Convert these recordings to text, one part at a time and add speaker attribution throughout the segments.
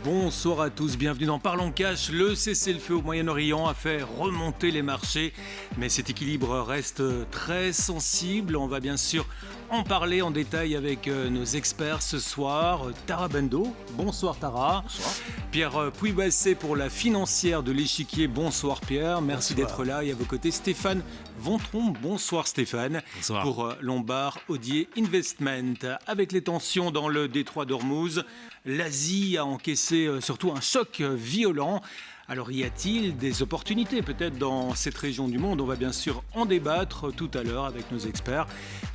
Speaker 1: Bonsoir à tous, bienvenue dans Parlons Cash. Le cessez-le-feu au Moyen-Orient a fait remonter les marchés, mais cet équilibre reste très sensible. On va bien sûr en parler en détail avec nos experts ce soir. Tara Bendo, bonsoir Tara.
Speaker 2: Bonsoir.
Speaker 1: Pierre Puy-Bassé pour la financière de l'Échiquier, bonsoir Pierre, merci d'être là. Et à vos côtés Stéphane Vontron, bonsoir Stéphane.
Speaker 2: Bonsoir.
Speaker 1: Pour Lombard Odier Investment. Avec les tensions dans le détroit d'Ormuz, l'Asie a encaissé surtout un choc violent. Alors y a-t-il des opportunités peut-être dans cette région du monde? On va bien sûr en débattre tout à l'heure avec nos experts.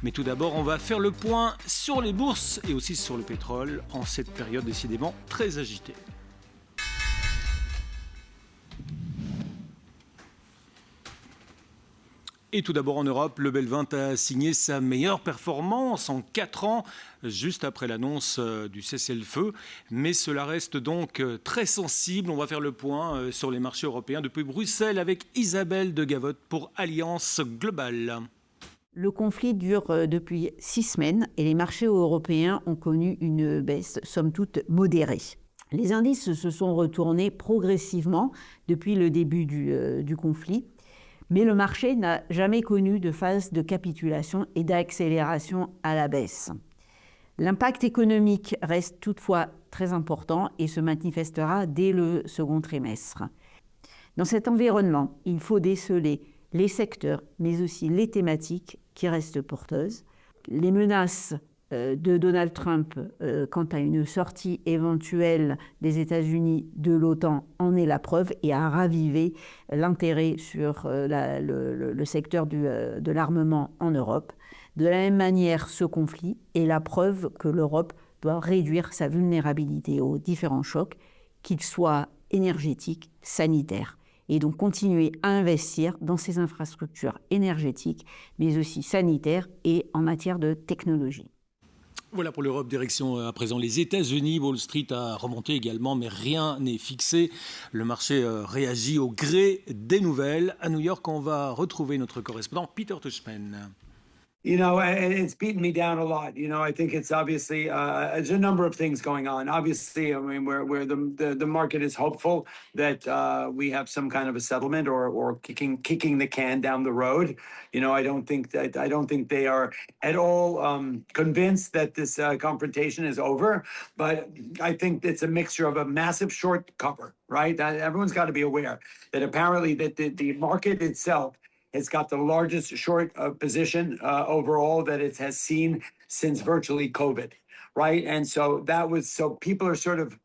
Speaker 1: Mais tout d'abord, on va faire le point sur les bourses et aussi sur le pétrole en cette période décidément très agitée. Et tout d'abord en Europe, le Bel 20 a signé sa meilleure performance en 4 ans, juste après l'annonce du cessez-le-feu. Mais cela reste donc très sensible. On va faire le point sur les marchés européens depuis Bruxelles avec Isabelle de Gavotte pour Alliance Globale.
Speaker 3: Le conflit dure depuis 6 semaines et les marchés européens ont connu une baisse, somme toute modérée. Les indices se sont retournés progressivement depuis le début du conflit. Mais le marché n'a jamais connu de phase de capitulation et d'accélération à la baisse. L'impact économique reste toutefois très important et se manifestera dès le second trimestre. Dans cet environnement, il faut déceler les secteurs, mais aussi les thématiques qui restent porteuses. Les menaces de Donald Trump quant à une sortie éventuelle des États-Unis de l'OTAN en est la preuve et a ravivé l'intérêt sur le secteur de l'armement en Europe. De la même manière, ce conflit est la preuve que l'Europe doit réduire sa vulnérabilité aux différents chocs, qu'ils soient énergétiques, sanitaires, et donc continuer à investir dans ses infrastructures énergétiques, mais aussi sanitaires et en matière de technologie.
Speaker 1: Voilà pour l'Europe, direction à présent les États-Unis. Wall Street a remonté également, mais rien n'est fixé. Le marché réagit au gré des nouvelles. À New York, on va retrouver notre correspondant Peter Tuchman.
Speaker 4: You know, it's beaten me down a lot. You know, I think it's obviously there's a number of things going on. Obviously, I mean, where the market is hopeful that we have some kind of a settlement or kicking the can down the road. You know, I don't think they are at all convinced that this confrontation is over. But I think it's a mixture of a massive short cover, right? Everyone's got to be aware that apparently that the market itself. It's got the largest short position overall that it has seen since virtually COVID, right? And so people are sort of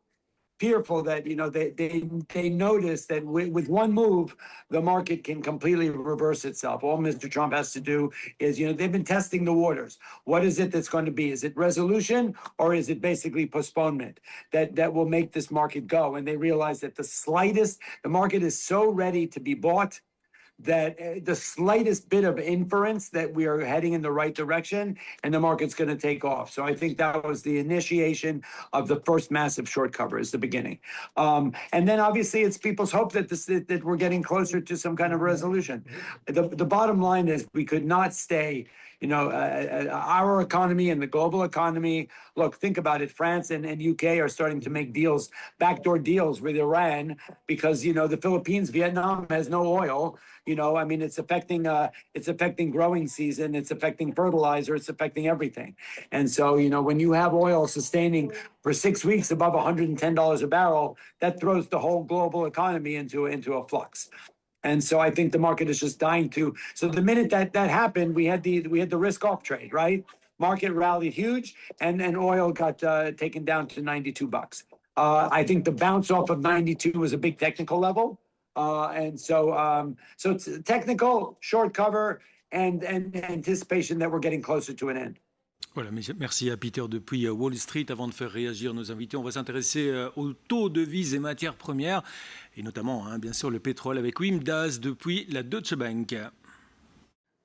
Speaker 4: fearful that, you know, they notice that with one move, the market can completely reverse itself. All Mr. Trump has to do is, you know, they've been testing the waters. What is it that's going to be? Is it resolution or is it basically postponement that will make this market go? And they realize that the market is so ready to be bought that the slightest bit of inference that we are heading in the right direction and the market's going to take off. So I think that was the initiation of the first massive short cover is the beginning. And then obviously it's people's hope that we're getting closer to some kind of resolution. The bottom line is we could not stay, you know, our economy and the global economy. Look, think about it. France and UK are starting to make deals, backdoor deals with Iran because, you know, the Philippines, Vietnam has no oil. You know, I mean, it's affecting growing season. It's affecting fertilizer. It's affecting everything. And so, you know, when you have oil sustaining for 6 weeks above $110 a barrel, that throws the whole global economy into a flux. And so I think the market is just dying to. So the minute that happened, we had the risk off trade, right? Market rallied huge, and oil got taken down to $92. I think the bounce off of 92 was a big technical level. And so it's technical, short cover, and anticipation that we're getting closer to an end.
Speaker 1: Voilà, merci à Peter depuis Wall Street. Avant de faire réagir nos invités, on va s'intéresser aux taux de devises et matières premières, et notamment, bien sûr, le pétrole avec Wim Daz depuis la Deutsche Bank.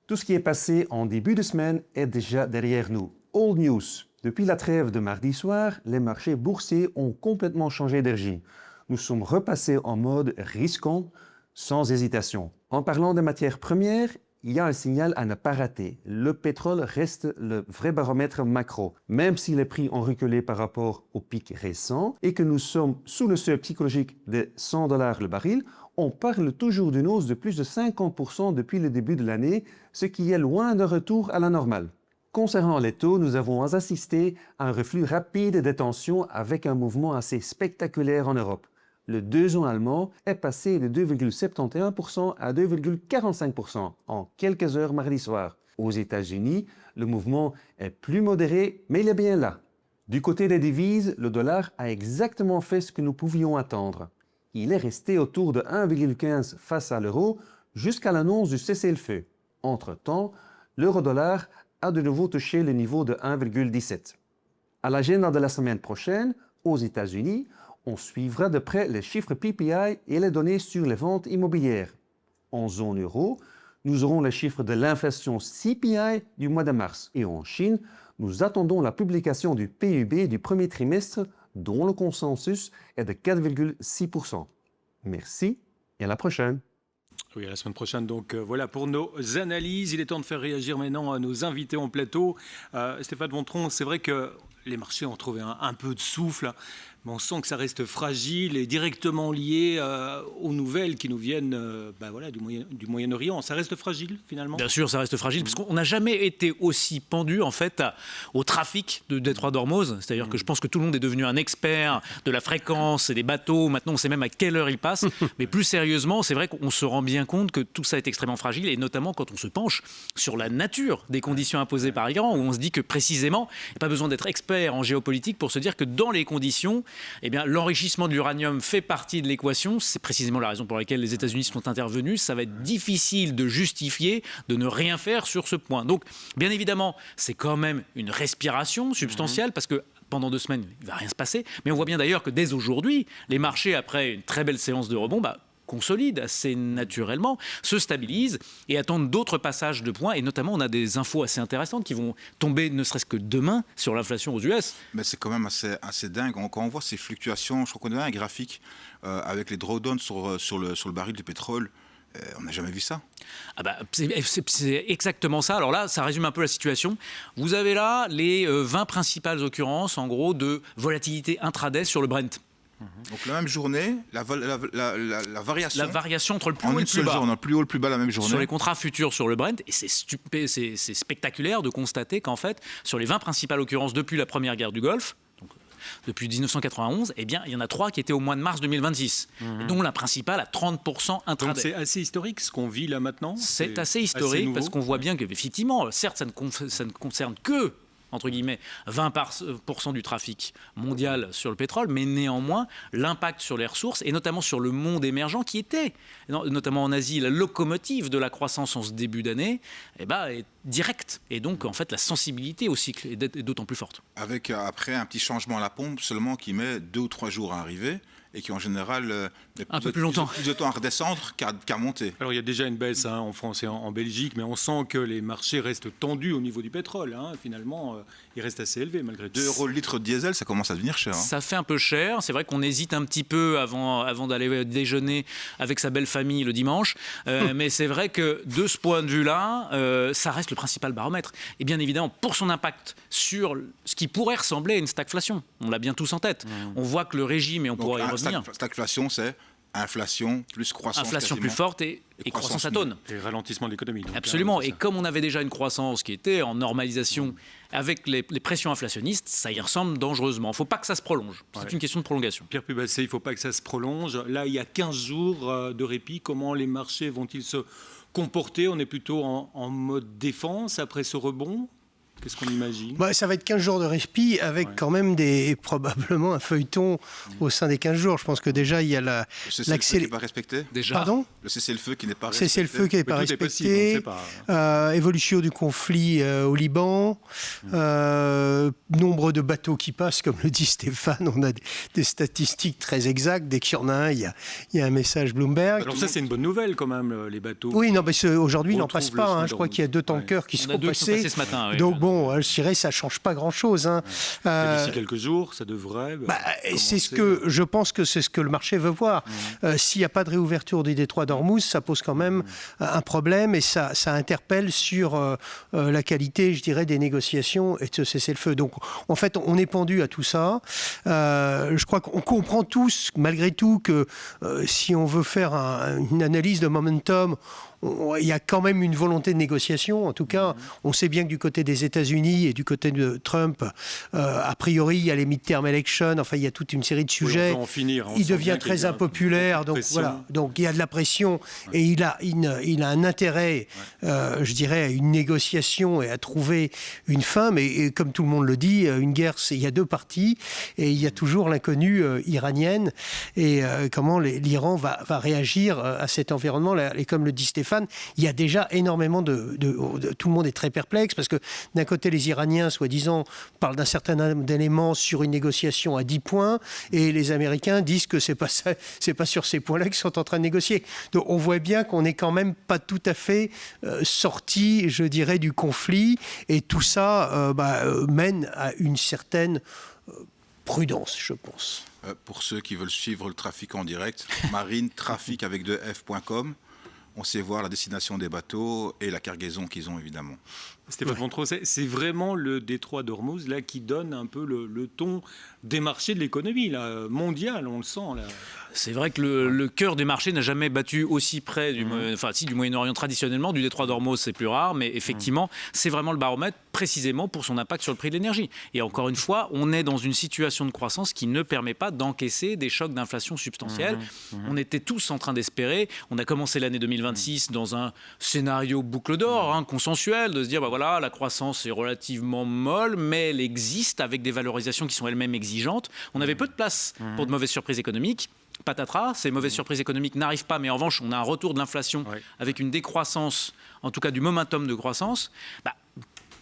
Speaker 5: Tout ce qui est passé en début de semaine est déjà derrière nous. All news. Depuis la trêve de mardi soir, les marchés boursiers ont complètement changé d'énergie. Nous sommes repassés en mode risquant. sans hésitation. En parlant de matières premières, il y a un signal à ne pas rater. Le pétrole reste le vrai baromètre macro. Même si les prix ont reculé par rapport au pic récent et que nous sommes sous le seuil psychologique de $100 le baril, on parle toujours d'une hausse de plus de 50% depuis le début de l'année, ce qui est loin d'un retour à la normale. Concernant les taux, nous avons assisté à un reflux rapide des tensions avec un mouvement assez spectaculaire en Europe. Le 2 ans allemand est passé de 2,71% à 2,45% en quelques heures mardi soir. Aux États-Unis, le mouvement est plus modéré, mais il est bien là. Du côté des devises, le dollar a exactement fait ce que nous pouvions attendre. Il est resté autour de 1,15 face à l'euro jusqu'à l'annonce du cessez-le-feu. Entre-temps, l'euro-dollar a de nouveau touché le niveau de 1,17. À l'agenda de la semaine prochaine, aux États-Unis, on suivra de près les chiffres PPI et les données sur les ventes immobilières. En zone euro, nous aurons les chiffres de l'inflation CPI du mois de mars. Et en Chine, nous attendons la publication du PIB du premier trimestre, dont le consensus est de 4,6%. Merci et à la prochaine.
Speaker 1: Oui, à la semaine prochaine. Donc voilà pour nos analyses. Il est temps de faire réagir maintenant à nos invités en plateau. Stéphane Vontron, c'est vrai que les marchés ont trouvé un peu de souffle, mais on sent que ça reste fragile et directement lié aux nouvelles qui nous viennent du Moyen-Orient. Ça reste fragile finalement ?
Speaker 2: Bien sûr, ça reste fragile, parce qu'on n'a jamais été aussi pendu en fait au trafic de détroit d'Ormuz. C'est-à-dire que je pense que tout le monde est devenu un expert de la fréquence et des bateaux. Maintenant, on sait même à quelle heure ils passent. Mais plus sérieusement, c'est vrai qu'on se rend bien compte que tout ça est extrêmement fragile, et notamment quand on se penche sur la nature des conditions imposées par l'Iran, où on se dit que précisément, il n'y a pas besoin d'être expert en géopolitique pour se dire que dans les conditions, eh bien, l'enrichissement de l'uranium fait partie de l'équation. C'est précisément la raison pour laquelle les États-Unis sont intervenus. Ça va être difficile de justifier de ne rien faire sur ce point. Donc, bien évidemment, c'est quand même une respiration substantielle, parce que pendant 2 semaines, il ne va rien se passer. Mais on voit bien d'ailleurs que dès aujourd'hui, les marchés, après une très belle séance de rebond, consolident assez naturellement, se stabilisent et attendent d'autres passages de points. Et notamment, on a des infos assez intéressantes qui vont tomber, ne serait-ce que demain, sur l'inflation aux US.
Speaker 6: Mais c'est quand même assez dingue. Quand on voit ces fluctuations, je crois qu'on a un graphique avec les drawdowns sur le baril de pétrole. On n'a jamais vu ça.
Speaker 2: C'est exactement ça. Alors là, ça résume un peu la situation. Vous avez là les 20 principales occurrences, en gros, de volatilité intraday sur le Brent.
Speaker 6: Donc la même journée, la variation.
Speaker 2: La variation entre le plus haut et le plus bas.
Speaker 6: Journée, le plus haut et le plus bas la même journée.
Speaker 2: Sur les contrats futurs sur le Brent, et c'est spectaculaire de constater qu'en fait, sur les 20 principales occurrences depuis la première guerre du Golfe, donc depuis 1991, eh bien, il y en a 3 qui étaient au mois de mars 2026, dont la principale à 30% intraday.
Speaker 1: Donc c'est assez historique ce qu'on vit là maintenant ?
Speaker 2: C'est assez historique parce qu'on voit bien qu'effectivement, certes, ça ne concerne que entre guillemets, 20% du trafic mondial sur le pétrole, mais néanmoins, l'impact sur les ressources, et notamment sur le monde émergent, qui était, notamment en Asie, la locomotive de la croissance en ce début d'année, est direct. Et donc, en fait, la sensibilité au cycle est d'autant plus forte.
Speaker 6: Avec, après, un petit changement à la pompe seulement qui met 2 ou 3 jours à arriver, et qui en général
Speaker 2: un peu plus longtemps,
Speaker 6: plus de temps à redescendre qu'à monter.
Speaker 1: Alors il y a déjà une baisse en France et en Belgique, mais on sent que les marchés restent tendus au niveau du pétrole. Finalement, ils restent assez élevés malgré tout.
Speaker 6: 2 € le litre de diesel, ça commence à devenir cher.
Speaker 2: Ça fait un peu cher. C'est vrai qu'on hésite un petit peu avant d'aller déjeuner avec sa belle famille le dimanche. Mais c'est vrai que de ce point de vue-là, ça reste le principal baromètre. Et bien évidemment, pour son impact sur ce qui pourrait ressembler à une stagflation. On l'a bien tous en tête. On voit que le régime, et on pourra y revenir.
Speaker 6: Stagflation, c'est inflation plus croissance.
Speaker 2: Inflation plus forte et croissance atone.
Speaker 1: Et ralentissement de l'économie.
Speaker 2: Absolument. Et comme on avait déjà une croissance qui était en normalisation avec les pressions inflationnistes, ça y ressemble dangereusement. Il ne faut pas que ça se prolonge. C'est une question de prolongation.
Speaker 1: Pierre Pubassé, il ne faut pas que ça se prolonge. Là, il y a 15 jours de répit. Comment les marchés vont-ils se comporter ? On est plutôt en mode défense après ce rebond ? Qu'est-ce qu'on imagine ?
Speaker 7: Ça va être 15 jours de répit avec quand même probablement un feuilleton au sein des 15 jours. Je pense que déjà, il y a
Speaker 6: le cessez-le-feu qui n'est pas respecté.
Speaker 2: Déjà.
Speaker 7: Pardon ?
Speaker 6: Le cessez-le-feu qui n'est pas respecté.
Speaker 7: Cessez-le-feu qui n'est pas respecté. Évolution du conflit au Liban. Nombre de bateaux qui passent, comme le dit Stéphane. On a des statistiques très exactes. Dès qu'il y en a un, il y a un message Bloomberg.
Speaker 1: Alors ça, c'est une bonne nouvelle quand même, les bateaux.
Speaker 7: Oui, non, mais aujourd'hui, ils n'en passent pas. Je crois qu'il y a 2 tankers qui sont passés.
Speaker 2: Ce matin, oui.
Speaker 7: Donc bon, je dirais, ça ne change pas grand-chose. Hein.
Speaker 1: Et d'ici quelques jours, ça devrait.
Speaker 7: Je pense que c'est ce que le marché veut voir. S'il n'y a pas de réouverture du détroit d'Ormuz, ça pose quand même un problème et ça interpelle sur la qualité, je dirais, des négociations et de ce cessez-le-feu. Donc, en fait, on est pendu à tout ça. Je crois qu'on comprend tous, malgré tout, que si on veut faire une analyse de momentum, il y a quand même une volonté de négociation. En tout cas, on sait bien que du côté des États-Unis et du côté de Trump, a priori, il y a les midterm elections. Enfin, il y a toute une série de sujets.
Speaker 1: Oui, on va en finir.
Speaker 7: Il devient très impopulaire. Donc voilà. Donc il y a de la pression et il a un intérêt, je dirais, à une négociation et à trouver une fin. Mais comme tout le monde le dit, une guerre, il y a deux parties et il y a toujours l'inconnue iranienne et comment l'Iran va réagir à cet environnement. Et comme le dit Stéphane, il y a déjà énormément tout le monde est très perplexe parce que d'un côté les Iraniens soi-disant parlent d'un certain nombre d'éléments sur une négociation à 10 points et les Américains disent que c'est pas sur ces points-là qu'ils sont en train de négocier. Donc on voit bien qu'on n'est quand même pas tout à fait sorti, je dirais, du conflit et tout ça mène à une certaine prudence, je pense.
Speaker 6: Pour ceux qui veulent suivre le trafic en direct, marinetrafic avec 2f.com. On sait voir la destination des bateaux et la cargaison qu'ils ont, évidemment.
Speaker 1: Stéphane Montreux, c'est vraiment le détroit d'Ormuz là, qui donne un peu le ton des marchés de l'économie mondiale, on le sent. Là.
Speaker 2: C'est vrai que le cœur des marchés n'a jamais battu aussi près du Moyen-Orient traditionnellement. Du détroit d'Ormuz, c'est plus rare, mais effectivement, c'est vraiment le baromètre précisément pour son impact sur le prix de l'énergie. Et encore une fois, on est dans une situation de croissance qui ne permet pas d'encaisser des chocs d'inflation substantiels. On était tous en train d'espérer. On a commencé l'année 2026 dans un scénario boucle d'or, consensuel, de se dire, voilà, la croissance est relativement molle, mais elle existe avec des valorisations qui sont elles-mêmes exigeantes. On avait peu de place pour de mauvaises surprises économiques. Patatras, ces mauvaises surprises économiques n'arrivent pas, mais en revanche, on a un retour de l'inflation avec une décroissance, en tout cas du momentum de croissance.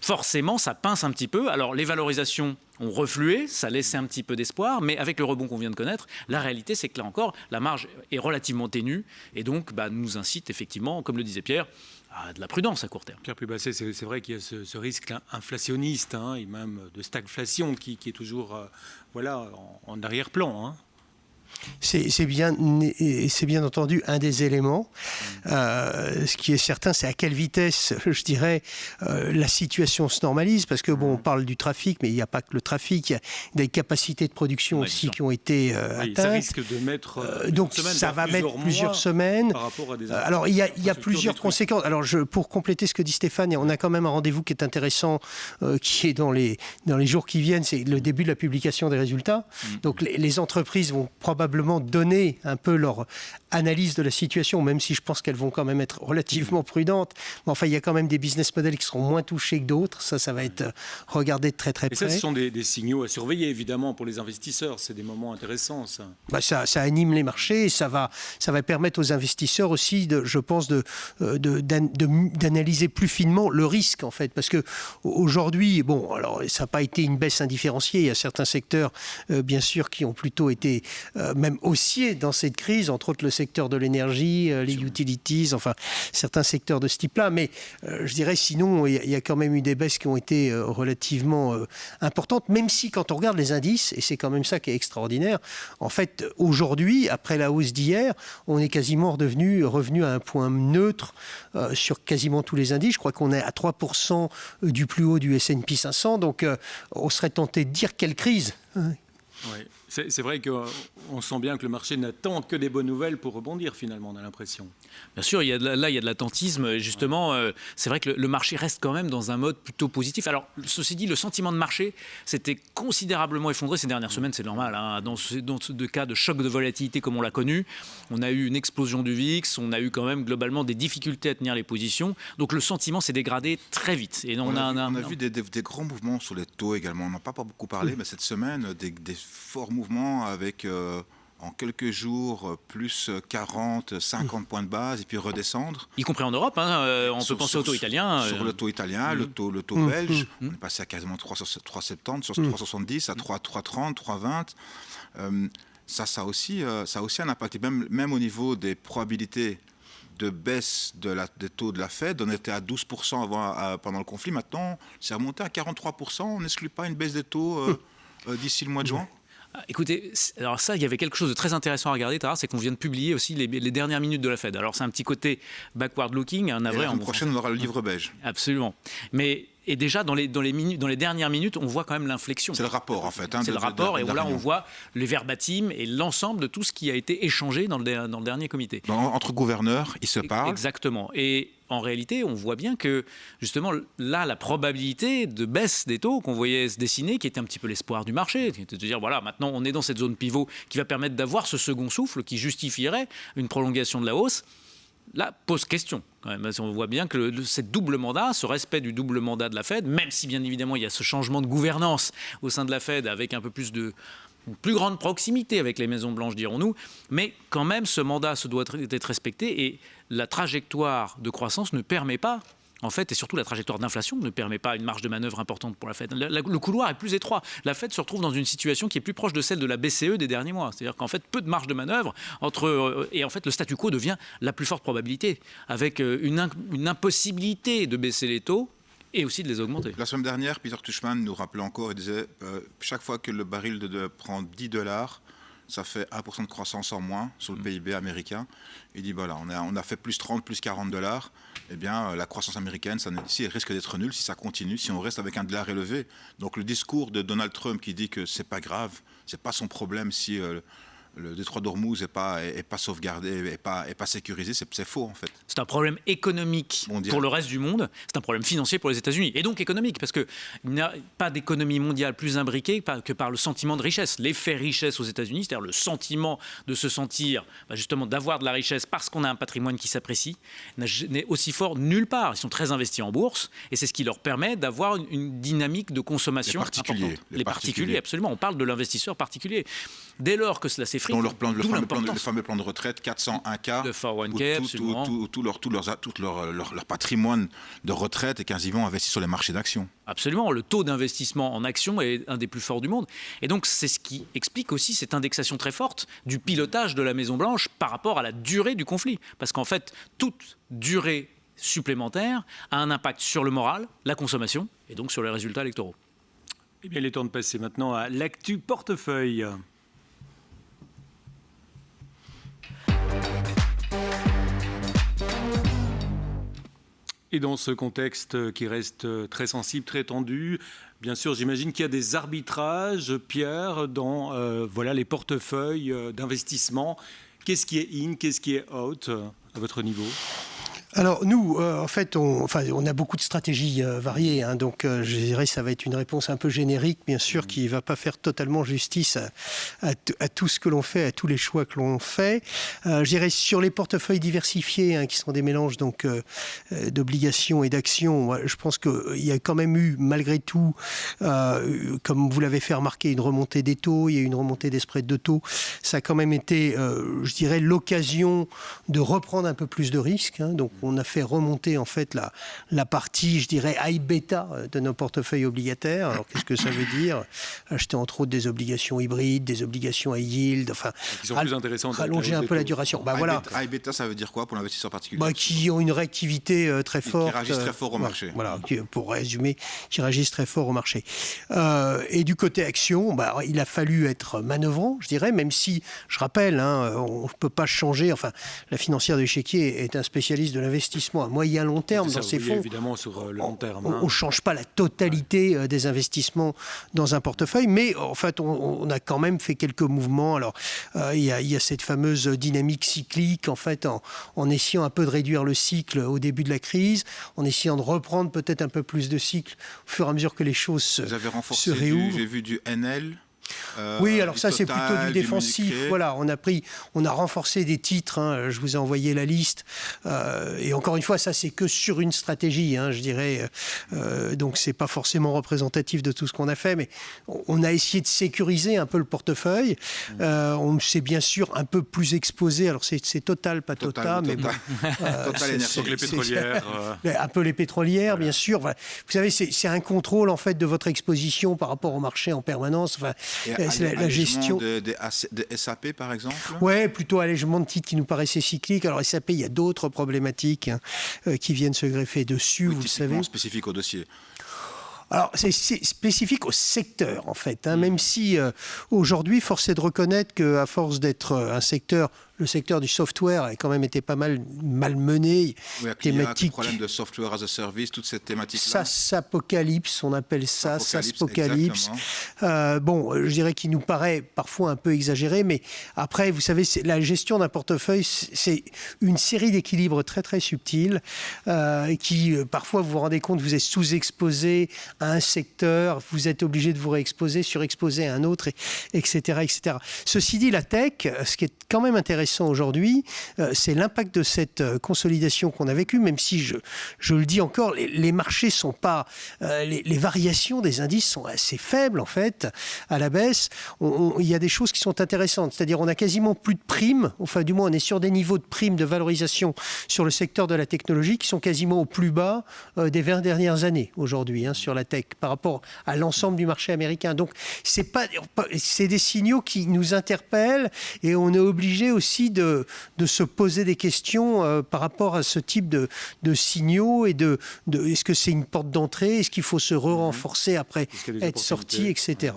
Speaker 2: Forcément, ça pince un petit peu. Alors, les valorisations ont reflué, ça laissait un petit peu d'espoir, mais avec le rebond qu'on vient de connaître, la réalité, c'est que là encore, la marge est relativement ténue et donc nous incite effectivement, comme le disait Pierre, à de la prudence à court terme.
Speaker 1: Pierre Pubassé, c'est vrai qu'il y a ce risque inflationniste et même de stagflation qui est toujours en arrière-plan.
Speaker 7: C'est bien entendu un des éléments. Ce qui est certain, c'est à quelle vitesse, je dirais, la situation se normalise. Parce que, on parle du trafic, mais il n'y a pas que le trafic. Il y a des capacités de production aussi qui ont été atteintes.
Speaker 1: Ça risque de mettre
Speaker 7: donc, ça va mettre plusieurs semaines.
Speaker 1: Par rapport à des
Speaker 7: alors, il y a plusieurs conséquences. Alors, pour compléter ce que dit Stéphane, on a quand même un rendez-vous qui est intéressant, qui est dans les jours qui viennent. C'est le début de la publication des résultats. Donc, les entreprises vont probablement donner un peu leur analyse de la situation, même si je pense qu'elles vont quand même être relativement prudentes. Mais enfin, il y a quand même des business models qui seront moins touchés que d'autres. Ça va être regardé de très très près.
Speaker 1: Et ça, ce sont des signaux à surveiller, évidemment, pour les investisseurs. C'est des moments intéressants, ça.
Speaker 7: Ça anime les marchés et ça va permettre aux investisseurs aussi, je pense, d'analyser plus finement le risque, en fait. Parce que aujourd'hui, alors ça n'a pas été une baisse indifférenciée. Il y a certains secteurs, bien sûr, qui ont plutôt été même haussiers dans cette crise, entre autres le secteur de l'énergie, les utilities, enfin certains secteurs de ce type-là. Mais je dirais sinon, il y a quand même eu des baisses qui ont été relativement importantes, même si quand on regarde les indices, et c'est quand même ça qui est extraordinaire, en fait, aujourd'hui, après la hausse d'hier, on est quasiment revenu à un point neutre sur quasiment tous les indices. Je crois qu'on est à 3% du plus haut du S&P 500, donc on serait tenté de dire quelle crise.
Speaker 1: Oui. C'est vrai qu'on sent bien que le marché n'attend que des bonnes nouvelles pour rebondir, finalement, on a l'impression.
Speaker 2: Bien sûr, il y a de l'attentisme. Justement, c'est vrai que le marché reste quand même dans un mode plutôt positif. Alors, ceci dit, le sentiment de marché s'était considérablement effondré ces dernières semaines, c'est normal. Dans ce cas de choc de volatilité comme on l'a connu, on a eu une explosion du VIX, on a eu quand même globalement des difficultés à tenir les positions. Donc le sentiment s'est dégradé très vite. Et
Speaker 6: on a vu des grands mouvements sur les taux également. On n'en a pas beaucoup parlé, mais cette semaine, des forts mouvements avec en quelques jours plus 40, 50 points de base et puis redescendre.
Speaker 2: Y compris en Europe, on peut penser au taux italien.
Speaker 6: Sur le taux italien, le taux belge, on est passé à quasiment 3,70, sur 3,70 à 3,30, 3,20. Ça a aussi un impact. Et même au niveau des probabilités de baisse des taux de la Fed. On était à 12% pendant le conflit. Maintenant, c'est remonté à 43%. On n'exclut pas une baisse des taux d'ici le mois de juin.
Speaker 2: Écoutez, alors ça, il y avait quelque chose de très intéressant à regarder, Tara, c'est qu'on vient de publier aussi les dernières minutes de la Fed. Alors c'est un petit côté backward looking, un
Speaker 6: Et la semaine prochaine, on aura le livre beige.
Speaker 2: Absolument. Et déjà, dans les dernières minutes, on voit quand même l'inflexion.
Speaker 6: C'est le rapport, en fait.
Speaker 2: C'est le rapport, et là, on voit les verbatims et l'ensemble de tout ce qui a été échangé dans le dernier comité.
Speaker 6: Entre gouverneurs, ils se parlent.
Speaker 2: Exactement. Et en réalité, on voit bien que, justement, là, la probabilité de baisse des taux qu'on voyait se dessiner, qui était un petit peu l'espoir du marché, de dire, voilà, maintenant, on est dans cette zone pivot qui va permettre d'avoir ce second souffle qui justifierait une prolongation de la hausse, là, pose question. Quand même. On voit bien que cette double mandat, ce respect du double mandat de la Fed, même si bien évidemment il y a ce changement de gouvernance au sein de la Fed avec un peu plus une plus grande proximité avec les Maisons Blanches, dirons-nous, mais quand même ce mandat se doit être respecté et la trajectoire de croissance ne permet pas, en fait, et surtout la trajectoire d'inflation ne permet pas une marge de manœuvre importante pour la Fed. Le couloir est plus étroit. La Fed se retrouve dans une situation qui est plus proche de celle de la BCE des derniers mois. C'est-à-dire qu'en fait, peu de marge de manœuvre et en fait, le statu quo devient la plus forte probabilité, avec une impossibilité de baisser les taux et aussi de les augmenter.
Speaker 6: La semaine dernière, Peter Tuchman nous rappelait encore, il disait, chaque fois que le baril prend $10, ça fait 1% de croissance en moins sur le PIB américain. Il dit, voilà, on a fait plus 30, plus $40. Eh bien, la croissance américaine, elle risque d'être nulle si ça continue, si on reste avec un dollar élevé. Donc le discours de Donald Trump qui dit que c'est pas grave, c'est pas son problème si le détroit d'Ormuz n'est pas sauvegardé, n'est pas sécurisé, c'est faux en fait.
Speaker 2: C'est un problème économique pour le reste du monde, c'est un problème financier pour les États-Unis, et donc économique, parce qu'il n'y a pas d'économie mondiale plus imbriquée que par le sentiment de richesse. L'effet richesse aux États-Unis, c'est-à-dire le sentiment de se sentir, justement, d'avoir de la richesse parce qu'on a un patrimoine qui s'apprécie, n'est aussi fort nulle part. Ils sont très investis en bourse, et c'est ce qui leur permet d'avoir une dynamique de consommation importante.
Speaker 6: Les particuliers,
Speaker 2: absolument. On parle de l'investisseur particulier. Dès lors que cela s'effrite,
Speaker 6: le fameux plan de retraite 401K,
Speaker 2: le 401K,
Speaker 6: tout leur patrimoine de retraite est quasiment investi sur les marchés d'actions.
Speaker 2: Absolument, le taux d'investissement en actions est un des plus forts du monde. Et donc c'est ce qui explique aussi cette indexation très forte du pilotage de la Maison-Blanche par rapport à la durée du conflit. Parce qu'en fait, toute durée supplémentaire a un impact sur le moral, la consommation et donc sur les résultats électoraux.
Speaker 1: Eh bien, il est temps de passer maintenant à l'actu portefeuille. Et dans ce contexte qui reste très sensible, très tendu, bien sûr, j'imagine qu'il y a des arbitrages, Pierre, dans les portefeuilles d'investissement. Qu'est-ce qui est in, qu'est-ce qui est out à votre niveau ?
Speaker 7: Alors nous, en fait, on a beaucoup de stratégies variées, hein, donc je dirais que ça va être une réponse un peu générique, bien sûr, qui ne va pas faire totalement justice à tout ce que l'on fait, à tous les choix que l'on fait. Je dirais sur les portefeuilles diversifiés, hein, qui sont des mélanges donc d'obligations et d'actions, je pense qu'il y a quand même eu, malgré tout, comme vous l'avez fait remarquer, une remontée des taux, il y a eu une remontée des spreads de taux. Ça a quand même été, je dirais, l'occasion de reprendre un peu plus de risques, hein, donc on a fait remonter en fait la partie, je dirais, high bêta de nos portefeuilles obligataires. Alors qu'est-ce que ça veut dire ? Acheter entre autres des obligations hybrides, des obligations high yield, enfin,
Speaker 1: qui sont plus intéressantes,
Speaker 7: rallonger un peu la duration.
Speaker 6: High bêta, ça veut dire quoi pour l'investisseur particulier ?
Speaker 7: Qui ont une réactivité très forte.
Speaker 6: Qui réagissent très fort au marché.
Speaker 7: Voilà, pour résumer, qui réagissent très fort au marché. Et du côté action, il a fallu être manœuvrant, je dirais, même si, je rappelle, hein, on ne peut pas changer, enfin, la financière de Chéquier est un spécialiste de l'investissement à moyen long terme dans ces fonds.
Speaker 1: Évidemment sur le long terme.
Speaker 7: On ne change pas la totalité des investissements dans un portefeuille, mais en fait, on a quand même fait quelques mouvements. Alors, il y a cette fameuse dynamique cyclique, en fait, en essayant un peu de réduire le cycle au début de la crise, en essayant de reprendre peut-être un peu plus de cycle au fur et à mesure que les choses se réouvrent.
Speaker 6: Vous avez renforcé j'ai vu du NL.
Speaker 7: Oui, alors ça, c'est
Speaker 6: Total,
Speaker 7: plutôt du défensif. Voilà, on a renforcé des titres, hein, je vous ai envoyé la liste. Et encore une fois, ça, c'est que sur une stratégie, hein, je dirais. Donc, c'est pas forcément représentatif de tout ce qu'on a fait, mais on a essayé de sécuriser un peu le portefeuille. On s'est bien sûr un peu plus exposé. Alors, c'est Total, pas Total, mais bon.
Speaker 6: Total Énergie.
Speaker 1: Les pétrolières.
Speaker 7: Un peu les pétrolières, voilà. Bien sûr. Voilà. Vous savez, c'est un contrôle, en fait, de votre exposition par rapport au marché en permanence. Enfin,
Speaker 6: Et
Speaker 7: la gestion
Speaker 6: des SAP, par exemple.
Speaker 7: Ouais, plutôt allègement de titres qui nous paraissaient cycliques. Alors SAP, il y a d'autres problématiques qui viennent se greffer dessus, vous le savez.
Speaker 6: Spécifique au dossier.
Speaker 7: Alors, c'est spécifique au secteur, en fait. Même si, aujourd'hui, force est de reconnaître qu'à force d'être un secteur... Le secteur du software a quand même été pas mal malmené.
Speaker 6: Oui, il y a un problème de software as a service, toute cette thématique-là.
Speaker 7: SaaS-apocalypse, on appelle ça, SaaS-apocalypse. Je dirais qu'il nous paraît parfois un peu exagéré, mais après, vous savez, la gestion d'un portefeuille, c'est une série d'équilibres très, très subtils qui, parfois, vous vous rendez compte, vous êtes sous-exposé à un secteur, vous êtes obligé de vous réexposer, surexposer à un autre, etc., etc. Ceci dit, la tech, ce qui est quand même intéressant aujourd'hui, c'est l'impact de cette consolidation qu'on a vécue, même si je le dis encore, les marchés sont pas... les variations des indices sont assez faibles, en fait, à la baisse. Il y a des choses qui sont intéressantes, c'est-à-dire on a quasiment plus de primes, enfin du moins on est sur des niveaux de primes de valorisation sur le secteur de la technologie qui sont quasiment au plus bas des 20 dernières années aujourd'hui, sur la tech, par rapport à l'ensemble du marché américain. Donc c'est des signaux qui nous interpellent et on est obligé aussi de se poser des questions par rapport à ce type de signaux et est-ce que c'est une porte d'entrée, est-ce qu'il faut se renforcer après être sorti, etc.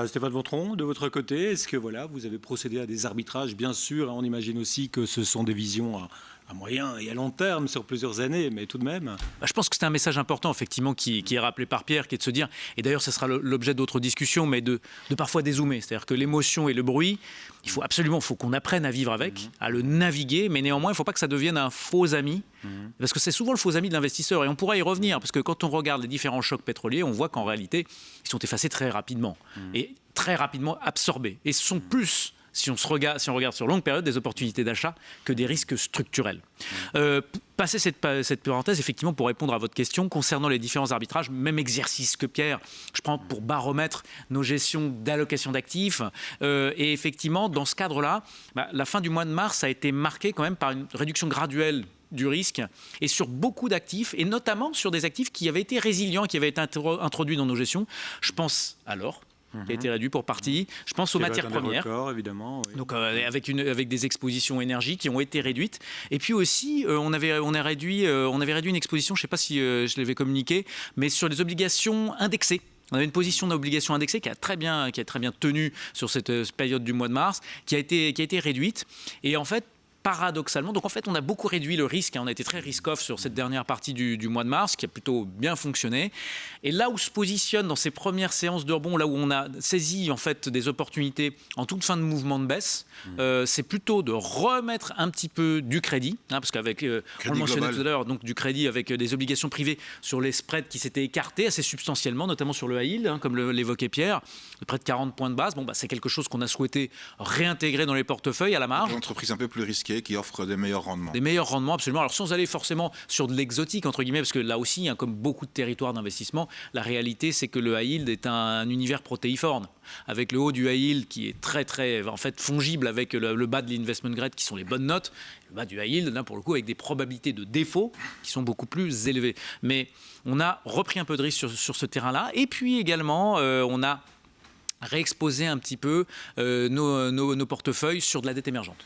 Speaker 1: Stéphane Vautron, de votre côté, est-ce que vous avez procédé à des arbitrages, bien sûr, on imagine aussi que ce sont des visions à moyen et à long terme, sur plusieurs années, mais tout de même.
Speaker 2: Je pense que c'est un message important, effectivement, qui est rappelé par Pierre, qui est de se dire, et d'ailleurs, ce sera l'objet d'autres discussions, mais de parfois dézoomer. C'est-à-dire que l'émotion et le bruit, il faut qu'on apprenne à vivre avec, à le naviguer, mais néanmoins, il ne faut pas que ça devienne un faux ami, parce que c'est souvent le faux ami de l'investisseur, et on pourra y revenir, parce que quand on regarde les différents chocs pétroliers, on voit qu'en réalité, ils sont effacés très rapidement, et très rapidement absorbés, et sont plus... Si on regarde sur longue période, des opportunités d'achat que des risques structurels. Passer cette parenthèse, effectivement, pour répondre à votre question, concernant les différents arbitrages, même exercice que Pierre, je prends pour baromètre nos gestions d'allocation d'actifs. Et effectivement, dans ce cadre-là, la fin du mois de mars a été marquée quand même par une réduction graduelle du risque et sur beaucoup d'actifs, et notamment sur des actifs qui avaient été résilients, qui avaient été introduits dans nos gestions. Je pense à l'or, qui a été réduit pour partie. Je pense aux matières premières.
Speaker 1: Records, évidemment. Oui.
Speaker 2: Donc avec des expositions énergie qui ont été réduites. Et puis aussi, on avait réduit une exposition, je ne sais pas si je l'avais communiqué, mais sur les obligations indexées. On avait une position d'obligation indexée qui a très bien tenu sur cette période du mois de mars, qui a été réduite. Et en fait, paradoxalement, donc en fait, on a beaucoup réduit le risque. On a été très risk-off sur cette dernière partie du mois de mars, qui a plutôt bien fonctionné. Et là où se positionne dans ces premières séances de rebond, là où on a saisi en fait des opportunités en toute fin de mouvement de baisse, c'est plutôt de remettre un petit peu du crédit, parce qu'avec, on le mentionnait tout à l'heure, donc du crédit avec des obligations privées sur les spreads qui s'étaient écartés assez substantiellement, notamment sur le high yield, comme l'évoquait Pierre, de près de 40 points de base. C'est quelque chose qu'on a souhaité réintégrer dans les portefeuilles à la marge.
Speaker 6: Une entreprise un peu plus risquée qui offre des meilleurs rendements.
Speaker 2: Des meilleurs rendements, absolument. Alors sans aller forcément sur de l'exotique, entre guillemets, parce que là aussi, comme beaucoup de territoires d'investissement, la réalité, c'est que le high yield est un univers protéiforme, avec le haut du high yield qui est très, très, en fait, fongible avec le bas de l'investment grade, qui sont les bonnes notes, le bas du high yield, là, pour le coup, avec des probabilités de défaut qui sont beaucoup plus élevées. Mais on a repris un peu de risque sur ce terrain-là. Et puis également, on a réexposé un petit peu nos portefeuilles sur de la dette émergente.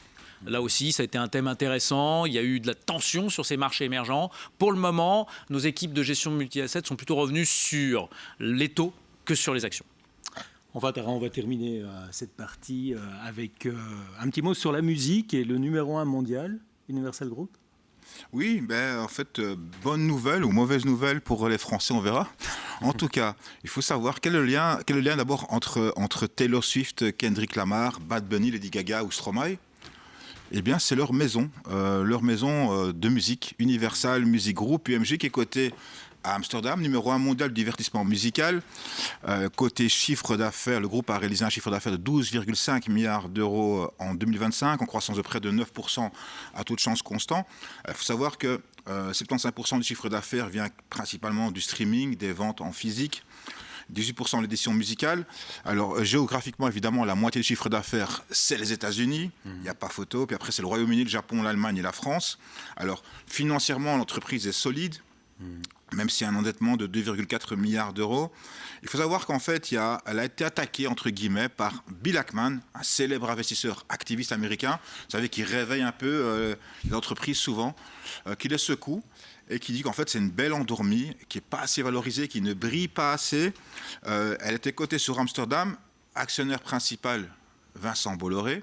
Speaker 2: Là aussi, ça a été un thème intéressant. Il y a eu de la tension sur ces marchés émergents. Pour le moment, nos équipes de gestion multi-assets sont plutôt revenues sur les taux que sur les actions.
Speaker 1: On va terminer cette partie avec un petit mot sur la musique et le numéro 1 mondial, Universal Group.
Speaker 6: Oui, en fait, bonne nouvelle ou mauvaise nouvelle pour les Français, on verra. En tout cas, il faut savoir quel est le lien d'abord entre Taylor Swift, Kendrick Lamar, Bad Bunny, Lady Gaga ou Stromae. Eh bien, c'est leur maison de musique, Universal Music Group, UMG, qui est cotée à Amsterdam, numéro 1 mondial du divertissement musical. Côté chiffre d'affaires, le groupe a réalisé un chiffre d'affaires de 12,5 milliards d'euros en 2025, en croissance de près de 9% à taux de change constant. Il faut savoir que 75% du chiffre d'affaires vient principalement du streaming, des ventes en physique. 18% de l'édition musicale. Alors, géographiquement, évidemment, la moitié du chiffre d'affaires, c'est les États-Unis. Il n'y a pas photo. Puis après, c'est le Royaume-Uni, le Japon, l'Allemagne et la France. Alors, financièrement, l'entreprise est solide. même s'il y a un endettement de 2,4 milliards d'euros. Il faut savoir qu'en fait, elle a été attaquée, entre guillemets, par Bill Ackman, un célèbre investisseur activiste américain, vous savez, qui réveille un peu les entreprises souvent, qui les secoue et qui dit qu'en fait, c'est une belle endormie, qui n'est pas assez valorisée, qui ne brille pas assez. Elle était cotée sur Amsterdam, actionnaire principal, Vincent Bolloré.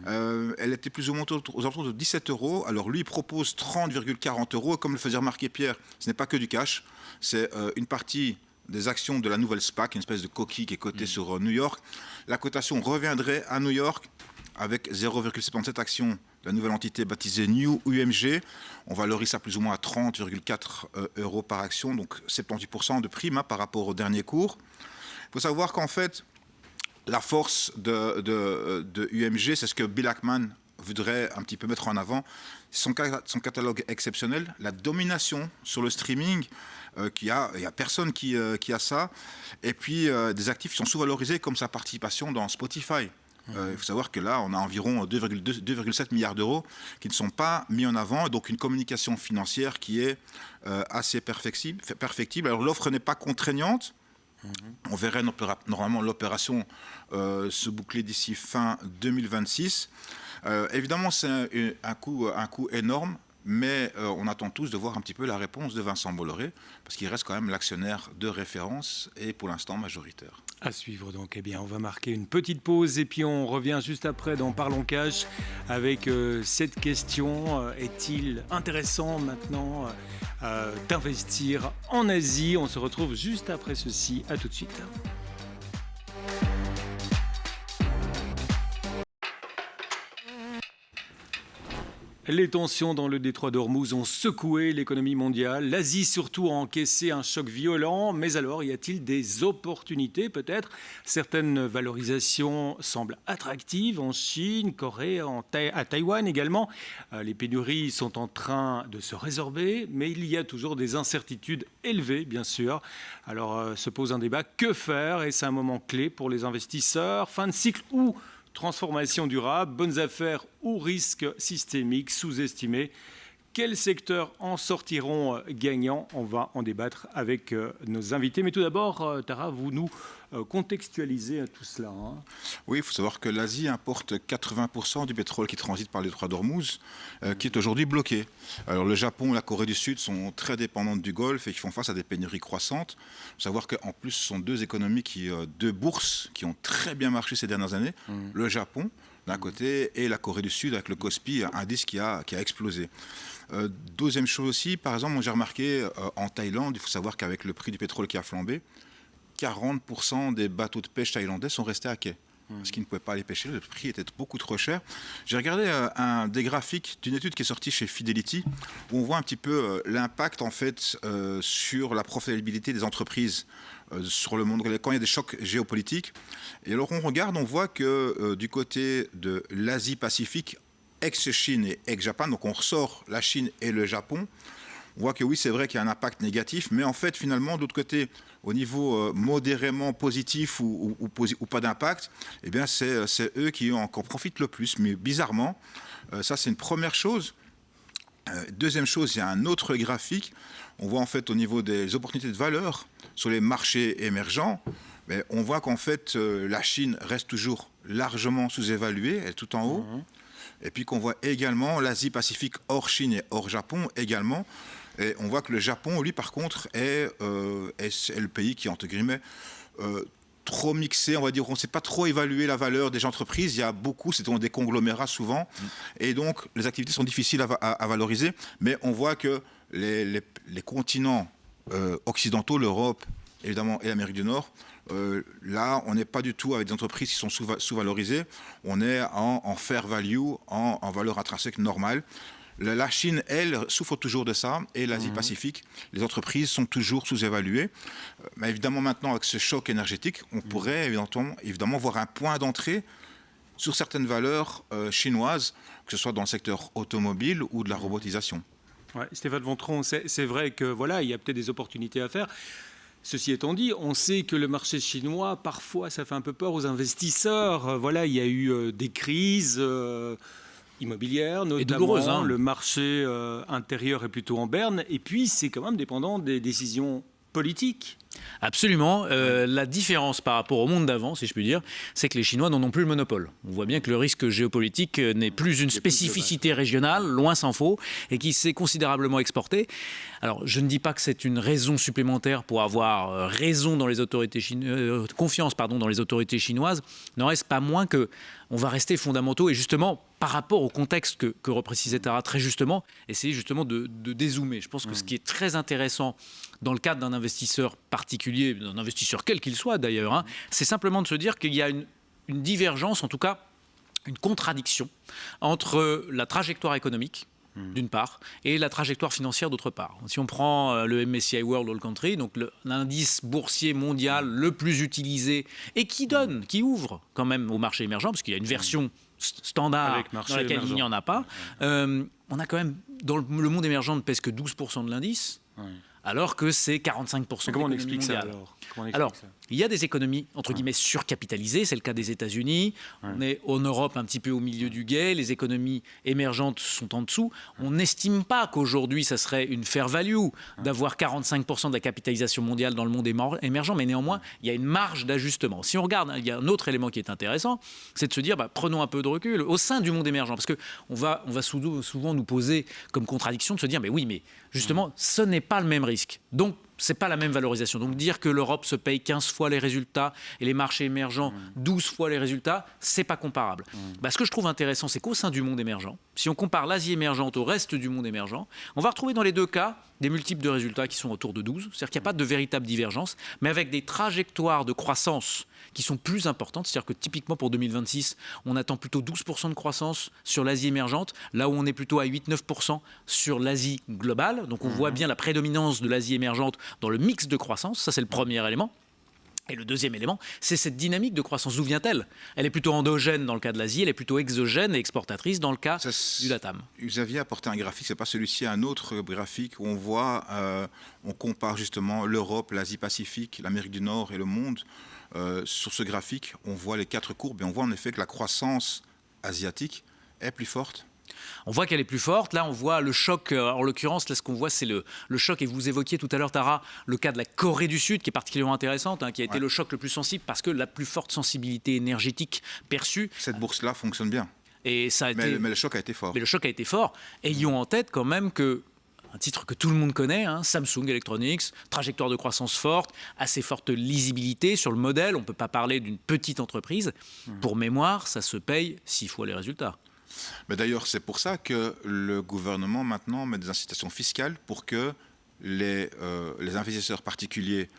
Speaker 6: Elle était plus ou moins aux alentours de 17 euros. Alors lui, il propose 30,40 euros. Et comme le faisait remarquer Pierre, ce n'est pas que du cash. C'est une partie des actions de la nouvelle SPAC, une espèce de coquille qui est cotée sur New York. La cotation reviendrait à New York avec 0,77 actions de la nouvelle entité baptisée New UMG. On valorise ça plus ou moins à 30,4 euros par action, donc 78% de prime par rapport au dernier cours. Il faut savoir qu'en fait, la force de UMG, c'est ce que Bill Ackman voudrait un petit peu mettre en avant. Son catalogue exceptionnel, la domination sur le streaming, il n'y a personne qui a ça. Et puis des actifs qui sont sous-valorisés comme sa participation dans Spotify. Il faut savoir que là, on a environ 2,7 milliards d'euros qui ne sont pas mis en avant. Donc une communication financière qui est assez perfectible. Alors l'offre n'est pas contraignante. On verrait normalement l'opération se boucler d'ici fin 2026. Évidemment, c'est un coût énorme, mais on attend tous de voir un petit peu la réponse de Vincent Bolloré, parce qu'il reste quand même l'actionnaire de référence et pour l'instant majoritaire.
Speaker 1: À suivre donc. Eh bien, on va marquer une petite pause et puis on revient juste après dans Parlons Cash avec cette question. Est-il intéressant maintenant d'investir en Asie? On se retrouve juste après ceci. À tout de suite. Les tensions dans le détroit d'Ormuz ont secoué l'économie mondiale. L'Asie surtout a encaissé un choc violent. Mais alors, y a-t-il des opportunités peut-être? Certaines valorisations semblent attractives en Chine, Corée, à Taïwan également. Les pénuries sont en train de se résorber, mais il y a toujours des incertitudes élevées, bien sûr. Alors se pose un débat, que faire? Et c'est un moment clé pour les investisseurs. Fin de cycle ou transformation durable, bonnes affaires ou risques systémiques sous-estimés? Quels secteurs en sortiront gagnants? On va en débattre avec nos invités. Mais tout d'abord, Tara, vous nous contextualisez tout cela. Hein.
Speaker 6: Oui, il faut savoir que l'Asie importe 80% du pétrole qui transite par le détroit d'Ormuz, qui est aujourd'hui bloqué. Alors le Japon et la Corée du Sud sont très dépendantes du Golfe et qui font face à des pénuries croissantes. Il faut savoir qu'en plus, ce sont deux économies, deux bourses qui ont très bien marché ces dernières années. Le Japon, d'un côté, et la Corée du Sud avec le Kospi, un indice qui a explosé. Deuxième chose aussi, par exemple, moi j'ai remarqué en Thaïlande, il faut savoir qu'avec le prix du pétrole qui a flambé, 40% des bateaux de pêche thaïlandais sont restés à quai. Parce qu'ils ne pouvaient pas aller pêcher, le prix était beaucoup trop cher. J'ai regardé des graphiques d'une étude qui est sortie chez Fidelity, où on voit un petit peu l'impact en fait sur la profitabilité des entreprises sur le monde, quand il y a des chocs géopolitiques. Et alors on regarde, on voit que du côté de l'Asie-Pacifique, ex-Chine et ex-Japon, donc on ressort la Chine et le Japon, on voit que oui, c'est vrai qu'il y a un impact négatif, mais en fait, finalement, de l'autre côté, au niveau modérément positif ou pas d'impact, eh bien, c'est eux qui en profitent le plus. Mais bizarrement, ça, c'est une première chose. Deuxième chose, il y a un autre graphique. On voit en fait au niveau des opportunités de valeur sur les marchés émergents, mais on voit qu'en fait, la Chine reste toujours largement sous-évaluée, elle est tout en haut. Et puis qu'on voit également l'Asie-Pacifique hors Chine et hors Japon également. Et on voit que le Japon, lui, par contre, est le pays qui, entre guillemets, trop mixé, on va dire, on ne sait pas trop évaluer la valeur des entreprises. Il y a beaucoup, c'est des conglomérats souvent. Et donc, les activités sont difficiles à valoriser. Mais on voit que les continents occidentaux, l'Europe, évidemment, et l'Amérique du Nord, là, on n'est pas du tout avec des entreprises qui sont sous-valorisées. On est en fair value, en valeur intrinsèque normale. La Chine, elle, souffre toujours de ça, et l'Asie-Pacifique, les entreprises sont toujours sous-évaluées. Mais évidemment, maintenant, avec ce choc énergétique, on pourrait évidemment voir un point d'entrée sur certaines valeurs chinoises, que ce soit dans le secteur automobile ou de la robotisation.
Speaker 1: Ouais, Stéphane Vontron, c'est vrai que voilà, il y a peut-être des opportunités à faire. Ceci étant dit, on sait que le marché chinois, parfois, ça fait un peu peur aux investisseurs. Voilà, il y a eu des crises. immobilière, notamment.
Speaker 2: douloureuse, hein.
Speaker 1: Le marché intérieur est plutôt en berne. Et puis, c'est quand même dépendant des décisions politiques.
Speaker 2: Absolument. La différence par rapport au monde d'avant, si je puis dire, c'est que les Chinois n'en ont plus le monopole. On voit bien que le risque géopolitique n'est plus une spécificité régionale, loin s'en faut, et qui s'est considérablement exporté. Alors, je ne dis pas que c'est une raison supplémentaire pour avoir raison dans les autorités confiance dans les autorités chinoises. N'en reste pas moins que on va rester fondamentaux et justement par rapport au contexte que reprécisait Tara très justement, essayer justement de dézoomer. Je pense que ce qui est très intéressant dans le cadre d'un investisseur particulier, d'un investisseur quel qu'il soit d'ailleurs, hein, c'est simplement de se dire qu'il y a une divergence, en tout cas une contradiction entre la trajectoire économique d'une part, et la trajectoire financière d'autre part. Si on prend le MSCI World All Country, donc l'indice boursier mondial le plus utilisé et qui ouvre quand même au marché émergent, parce qu'il y a une version standard dans laquelle il n'y en a pas, on a quand même, dans le monde émergent, ne pèse que 12% de l'indice, alors que c'est 45% de
Speaker 1: comment on
Speaker 2: l'économie
Speaker 1: explique ça
Speaker 2: mondiale.
Speaker 1: alors
Speaker 2: Il y a des économies, entre guillemets, surcapitalisées. C'est le cas des États-Unis. On est en Europe un petit peu au milieu du gué. Les économies émergentes sont en dessous. On n'estime pas qu'aujourd'hui, ça serait une fair value d'avoir 45% de la capitalisation mondiale dans le monde émergent. Mais néanmoins, il y a une marge d'ajustement. Si on regarde, il y a un autre élément qui est intéressant, c'est de se dire, prenons un peu de recul au sein du monde émergent. Parce qu'on va souvent nous poser comme contradiction de se dire, mais oui, mais justement, ce n'est pas le même risque. Donc, c'est pas la même valorisation. Donc dire que l'Europe se paye 15 fois les résultats et les marchés émergents 12 fois les résultats, c'est pas comparable. Ce que je trouve intéressant, c'est qu'au sein du monde émergent, si on compare l'Asie émergente au reste du monde émergent, on va retrouver dans les deux cas des multiples de résultats qui sont autour de 12. C'est-à-dire qu'il n'y a pas de véritable divergence, mais avec des trajectoires de croissance qui sont plus importantes. C'est-à-dire que typiquement pour 2026, on attend plutôt 12% de croissance sur l'Asie émergente, là où on est plutôt à 8-9% sur l'Asie globale. Donc on voit bien la prédominance de l'Asie émergente dans le mix de croissance. Ça, c'est le premier élément. Et le deuxième élément, c'est cette dynamique de croissance. D'où vient-elle ? Elle est plutôt endogène dans le cas de l'Asie, elle est plutôt exogène et exportatrice dans le cas du LATAM.
Speaker 6: Xavier a apporté un graphique, c'est pas celui-ci, un autre graphique où on voit, on compare justement l'Europe, l'Asie-Pacifique, l'Amérique du Nord et le monde. Sur ce graphique, on voit les 4 courbes et on voit en effet que la croissance asiatique est plus forte.
Speaker 2: On voit qu'elle est plus forte. Là, on voit le choc. En l'occurrence, là, ce qu'on voit, c'est le choc. Et vous évoquiez tout à l'heure, Tara, le cas de la Corée du Sud, qui est particulièrement intéressante, qui a été le choc le plus sensible parce que la plus forte sensibilité énergétique perçue.
Speaker 6: Cette bourse-là fonctionne bien.
Speaker 2: Et ça a été...
Speaker 6: mais le choc a été fort.
Speaker 2: Mais le choc a été fort. Ayons en tête quand même que un titre que tout le monde connaît, Samsung Electronics, trajectoire de croissance forte, assez forte lisibilité sur le modèle. On ne peut pas parler d'une petite entreprise. Pour mémoire, ça se paye 6 fois les résultats.
Speaker 6: Mais d'ailleurs, c'est pour ça que le gouvernement maintenant met des incitations fiscales pour que les investisseurs particuliers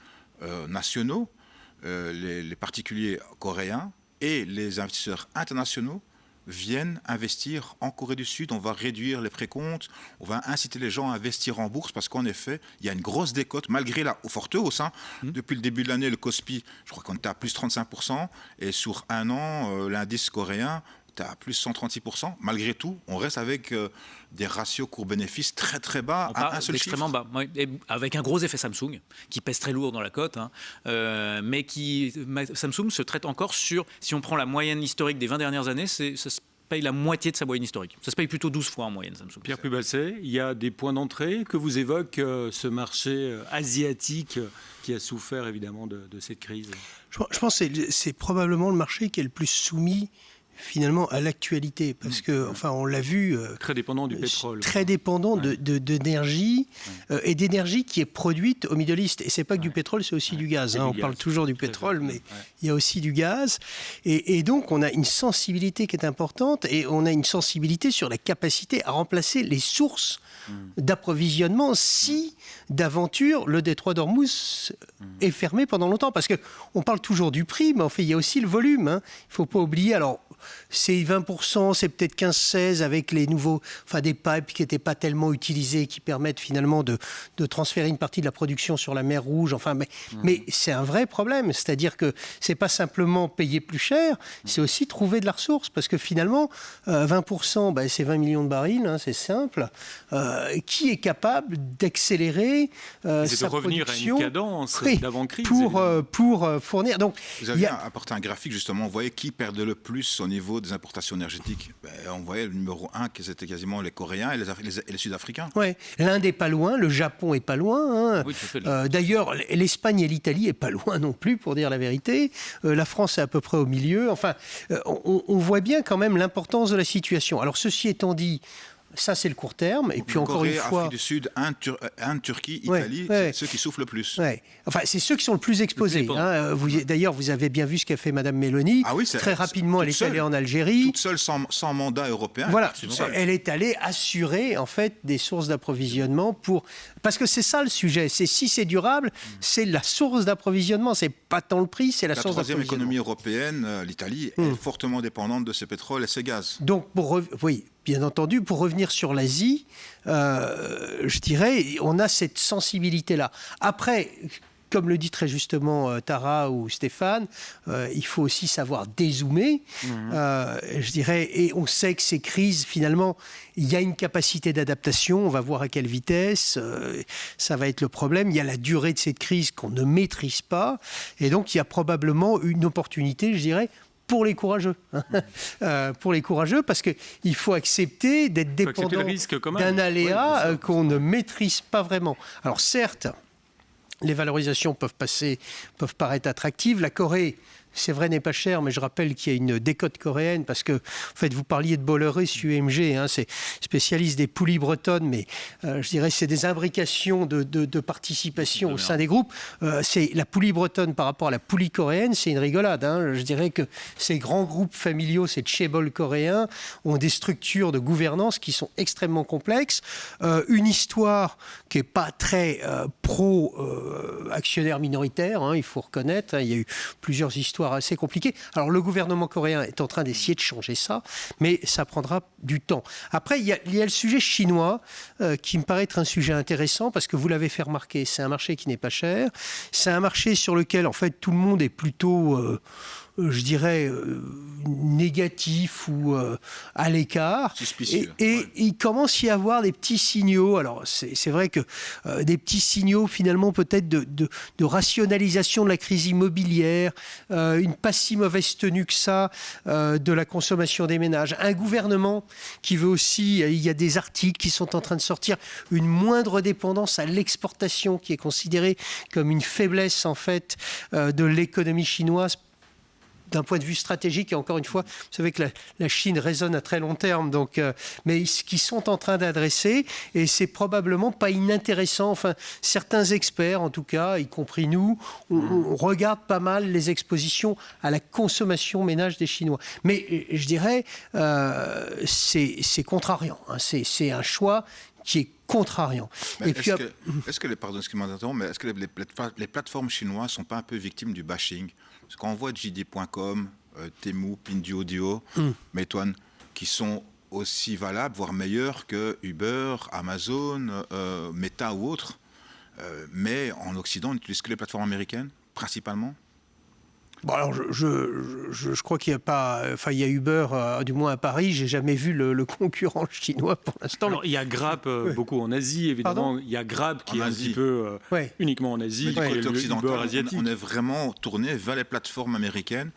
Speaker 6: nationaux, les particuliers coréens et les investisseurs internationaux viennent investir en Corée du Sud. On va réduire les précomptes, on va inciter les gens à investir en bourse parce qu'en effet, il y a une grosse décote malgré la forte hausse. Depuis le début de l'année, le Kospi, je crois qu'on était à plus 35% et sur un an, l'indice coréen à plus 136%. Malgré tout, on reste avec des ratios cours-bénéfices très très bas à un seul chiffre.
Speaker 2: Extrêmement bas, et avec un gros effet Samsung qui pèse très lourd dans la cote, mais Samsung se traite encore sur, si on prend la moyenne historique des 20 dernières années, ça se paye la moitié de sa moyenne historique. Ça se paye plutôt 12 fois en moyenne, Samsung.
Speaker 1: Pierre Pubasset, il y a des points d'entrée que vous évoque ce marché asiatique qui a souffert évidemment de cette crise.
Speaker 7: Je pense que c'est probablement le marché qui est le plus soumis finalement à l'actualité, parce que, on l'a vu...
Speaker 1: très dépendant du pétrole.
Speaker 7: Très dépendant d'énergie, et d'énergie qui est produite au Middle East. Et c'est pas que du pétrole, c'est aussi du gaz. On parle toujours du pétrole, mais il y a aussi du gaz. Et donc, on a une sensibilité qui est importante, et on a une sensibilité sur la capacité à remplacer les sources d'approvisionnement si, d'aventure, le détroit d'Ormuz est fermé pendant longtemps. Parce qu'on parle toujours du prix, mais en fait, il y a aussi le volume. Il ne faut pas oublier... Alors, c'est 20%, c'est peut-être 15-16 avec les nouveaux, des pipes qui n'étaient pas tellement utilisés, qui permettent finalement de transférer une partie de la production sur la mer Rouge. Mais c'est un vrai problème. C'est-à-dire que c'est pas simplement payer plus cher, c'est aussi trouver de la ressource. Parce que finalement, 20%, c'est 20 millions de barils, c'est simple. Qui est capable d'accélérer sa
Speaker 1: revenir
Speaker 7: production
Speaker 1: à une cadence d'avant-crise
Speaker 7: pour fournir. Donc,
Speaker 6: vous avez apporté un graphique, justement. Vous voyez qui perd le plus au niveau des importations énergétiques, on voyait le numéro 1 qui c'était quasiment les Coréens et les Sud-Africains.
Speaker 7: Ouais. L'Inde est pas loin, le Japon est pas loin. Hein.
Speaker 2: Oui, tout à fait.
Speaker 7: D'ailleurs, l'Espagne et l'Italie est pas loin non plus, pour dire la vérité. La France est à peu près au milieu. Enfin, on voit bien quand même l'importance de la situation. Alors, ceci étant dit, ça, c'est le court terme. Et puis, encore une fois...
Speaker 6: Afrique du Sud, Inde, Turquie, Italie, c'est ceux qui souffrent le plus.
Speaker 7: Ouais. Enfin, c'est ceux qui sont le plus exposés. Hein. D'ailleurs, vous avez bien vu ce qu'a fait Mme Mélanie.
Speaker 6: Ah oui,
Speaker 7: très rapidement, elle est allée en Algérie.
Speaker 6: Toute seule, sans mandat européen.
Speaker 7: Voilà, elle est allée assurer, en fait, des sources d'approvisionnement pour... Parce que c'est ça le sujet. Si c'est durable, c'est la source d'approvisionnement. C'est pas tant le prix, c'est la source d'approvisionnement.
Speaker 6: La troisième économie européenne, l'Italie, est fortement dépendante de ses pétroles et ses gaz.
Speaker 7: Donc, oui, bien entendu, pour revenir sur l'Asie, je dirais, on a cette sensibilité-là. Après, comme le dit très justement Tara ou Stéphane, il faut aussi savoir dézoomer, je dirais, et on sait que ces crises, finalement, il y a une capacité d'adaptation, on va voir à quelle vitesse, ça va être le problème. Il y a la durée de cette crise qu'on ne maîtrise pas, et donc il y a probablement une opportunité, je dirais, pour les courageux. Pour les courageux, parce qu'il faut accepter d'être dépendant d'un aléa qu'on ne maîtrise pas vraiment. Alors certes, les valorisations peuvent paraître attractives. La Corée, c'est vrai, n'est pas chère, mais je rappelle qu'il y a une décote coréenne, parce que, en fait, vous parliez de Bolloré, UMG, hein, c'est spécialiste des poulies bretonnes, mais je dirais c'est des imbrications de participation au sein des groupes. C'est la poulie bretonne par rapport à la poulie coréenne, c'est une rigolade. Hein. Je dirais que ces grands groupes familiaux, ces chaebol coréens, ont des structures de gouvernance qui sont extrêmement complexes. Une histoire qui n'est pas très pro-actionnaire minoritaire, hein, il faut reconnaître. Hein, il y a eu plusieurs histoires assez compliqué. Alors, le gouvernement coréen est en train d'essayer de changer ça, mais ça prendra du temps. Après, il y a le sujet chinois qui me paraît être un sujet intéressant parce que vous l'avez fait remarquer, c'est un marché qui n'est pas cher. C'est un marché sur lequel, en fait, tout le monde est plutôt... je dirais, négatif ou à l'écart. Et il commence à y avoir des petits signaux. Alors, c'est vrai que des petits signaux, finalement, peut-être de rationalisation de la crise immobilière, une pas si mauvaise tenue que ça de la consommation des ménages. Un gouvernement qui veut aussi, il y a des articles qui sont en train de sortir, une moindre dépendance à l'exportation qui est considérée comme une faiblesse, en fait, de l'économie chinoise d'un point de vue stratégique, et encore une fois, vous savez que la Chine raisonne à très long terme, donc, mais ce qu'ils sont en train d'adresser, et c'est probablement pas inintéressant, enfin, certains experts, en tout cas, y compris nous, on regarde pas mal les expositions à la consommation ménage des Chinois. Mais je dirais, c'est contrariant, hein, c'est un choix qui est contrariant.
Speaker 6: Est-ce que les plateformes chinoises ne sont pas un peu victimes du bashing? Parce qu'on voit JD.com, Temu, Pinduoduo, Meituan, qui sont aussi valables, voire meilleurs que Uber, Amazon, Meta ou autres. Mais en Occident, on n'utilise que les plateformes américaines, principalement.
Speaker 7: Bon, alors, je crois qu'il n'y a pas... Enfin, il y a Uber, du moins à Paris. J'ai jamais vu le concurrent chinois pour l'instant.
Speaker 1: Alors, il y a Grab beaucoup en Asie, évidemment. Il y a Grab qui est un petit peu uniquement en Asie.
Speaker 6: Mais du côté occidental, on est vraiment tourné vers les plateformes américaines.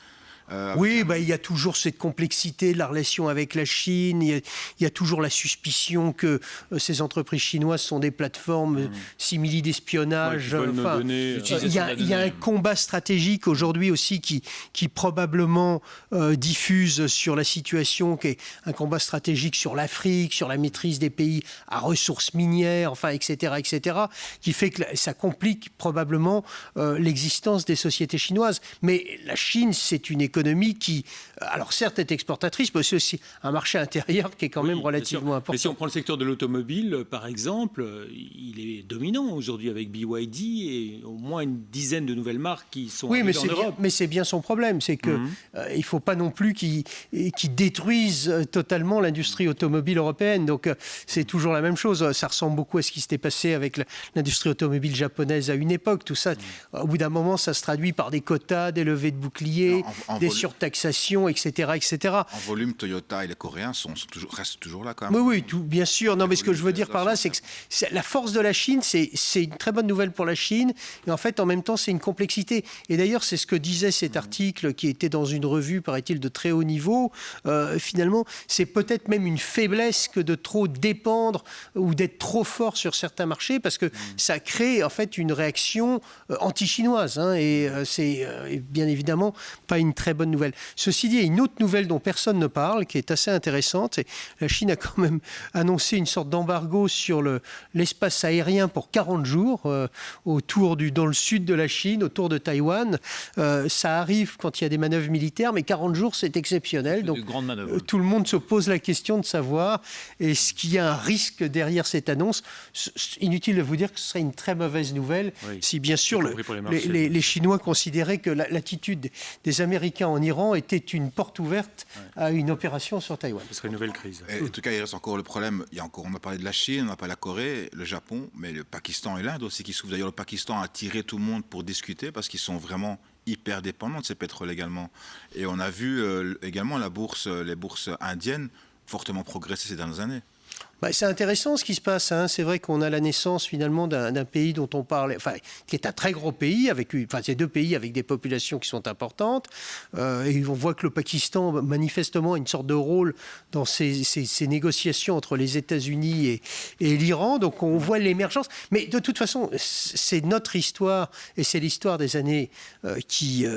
Speaker 7: Oui, il y a toujours cette complexité de la relation avec la Chine. Il y a toujours la suspicion que ces entreprises chinoises sont des plateformes simili d'espionnage. Il y a un combat stratégique aujourd'hui aussi qui probablement diffuse sur la situation, qui est un combat stratégique sur l'Afrique, sur la maîtrise des pays à ressources minières, enfin, etc., qui fait que ça complique probablement l'existence des sociétés chinoises. Mais la Chine, c'est une économie qui, alors certes, est exportatrice, mais c'est aussi un marché intérieur qui est quand même relativement important.
Speaker 1: Mais si on prend le secteur de l'automobile, par exemple, il est dominant aujourd'hui avec BYD et au moins une dizaine de nouvelles marques qui sont arrivées en Europe.
Speaker 7: Mais c'est bien son problème, c'est que il ne faut pas non plus qu'ils détruisent totalement l'industrie automobile européenne. Donc c'est toujours la même chose. Ça ressemble beaucoup à ce qui s'était passé avec l'industrie automobile japonaise à une époque. Tout ça, au bout d'un moment, ça se traduit par des quotas, des levées de boucliers, des surtaxations, etc., etc.
Speaker 6: En volume, Toyota et les Coréens restent toujours là quand même.
Speaker 7: Oui, bien sûr. Non, mais ce que je veux dire par là, c'est que la force de la Chine, c'est une très bonne nouvelle pour la Chine. Et en fait, en même temps, c'est une complexité. Et d'ailleurs, c'est ce que disait cet article qui était dans une revue, paraît-il, de très haut niveau. Finalement, c'est peut-être même une faiblesse que de trop dépendre ou d'être trop fort sur certains marchés, parce que ça crée en fait une réaction anti-chinoise. Et c'est bien évidemment pas une très bonne nouvelle. Ceci dit, il y a une autre nouvelle dont personne ne parle, qui est assez intéressante. Et la Chine a quand même annoncé une sorte d'embargo sur l'espace aérien pour 40 jours dans le sud de la Chine, autour de Taïwan. Ça arrive quand il y a des manœuvres militaires, mais 40 jours, c'est exceptionnel. Donc, tout le monde se pose la question de savoir est-ce qu'il y a un risque derrière cette annonce. Inutile de vous dire que ce serait une très mauvaise nouvelle si, bien sûr, les Chinois considéraient que l'attitude des Américains en Iran était une porte ouverte à une opération sur Taïwan.
Speaker 1: Ce serait une nouvelle crise.
Speaker 6: Et en tout cas, il reste encore le problème. On a parlé de la Chine, on a parlé de la Corée, le Japon, mais le Pakistan et l'Inde aussi qui souffrent. D'ailleurs, le Pakistan a attiré tout le monde pour discuter parce qu'ils sont vraiment hyper dépendants de ces pétroles également. Et on a vu également les bourses indiennes fortement progresser ces dernières années.
Speaker 7: C'est intéressant ce qui se passe. C'est vrai qu'on a la naissance finalement d'un pays dont on parle, qui est un très gros pays, c'est deux pays avec des populations qui sont importantes. Et on voit que le Pakistan, manifestement, a une sorte de rôle dans ces négociations entre les États-Unis et l'Iran. Donc on voit l'émergence. Mais de toute façon, c'est notre histoire et c'est l'histoire des années qui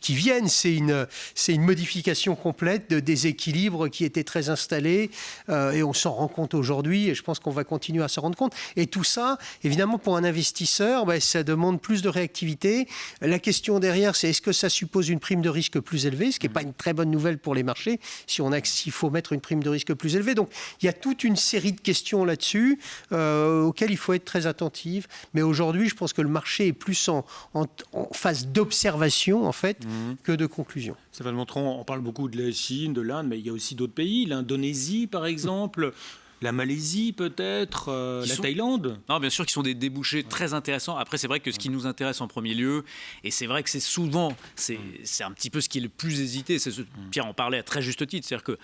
Speaker 7: viennent. C'est une modification complète de déséquilibres qui étaient très installés. Et on s'en rend compte aujourd'hui, et je pense qu'on va continuer à s'en rendre compte. Et tout ça, évidemment, pour un investisseur, ça demande plus de réactivité. La question derrière, c'est est-ce que ça suppose une prime de risque plus élevée, ce qui n'est pas une très bonne nouvelle pour les marchés, s'il faut mettre une prime de risque plus élevée. Donc, il y a toute une série de questions là-dessus auxquelles il faut être très attentif. Mais aujourd'hui, je pense que le marché est plus en phase d'observation, en fait, que de conclusion.
Speaker 1: Stéphane Montron, on parle beaucoup de la Chine, de l'Inde, mais il y a aussi d'autres pays, l'Indonésie par exemple, la Malaisie peut-être, Thaïlande.
Speaker 2: Non, bien sûr, qui sont des débouchés très intéressants. Après, c'est vrai que ce qui nous intéresse en premier lieu, et c'est vrai que c'est souvent, c'est un petit peu ce qui est le plus hésité, Pierre en parlait à très juste titre, c'est-à-dire que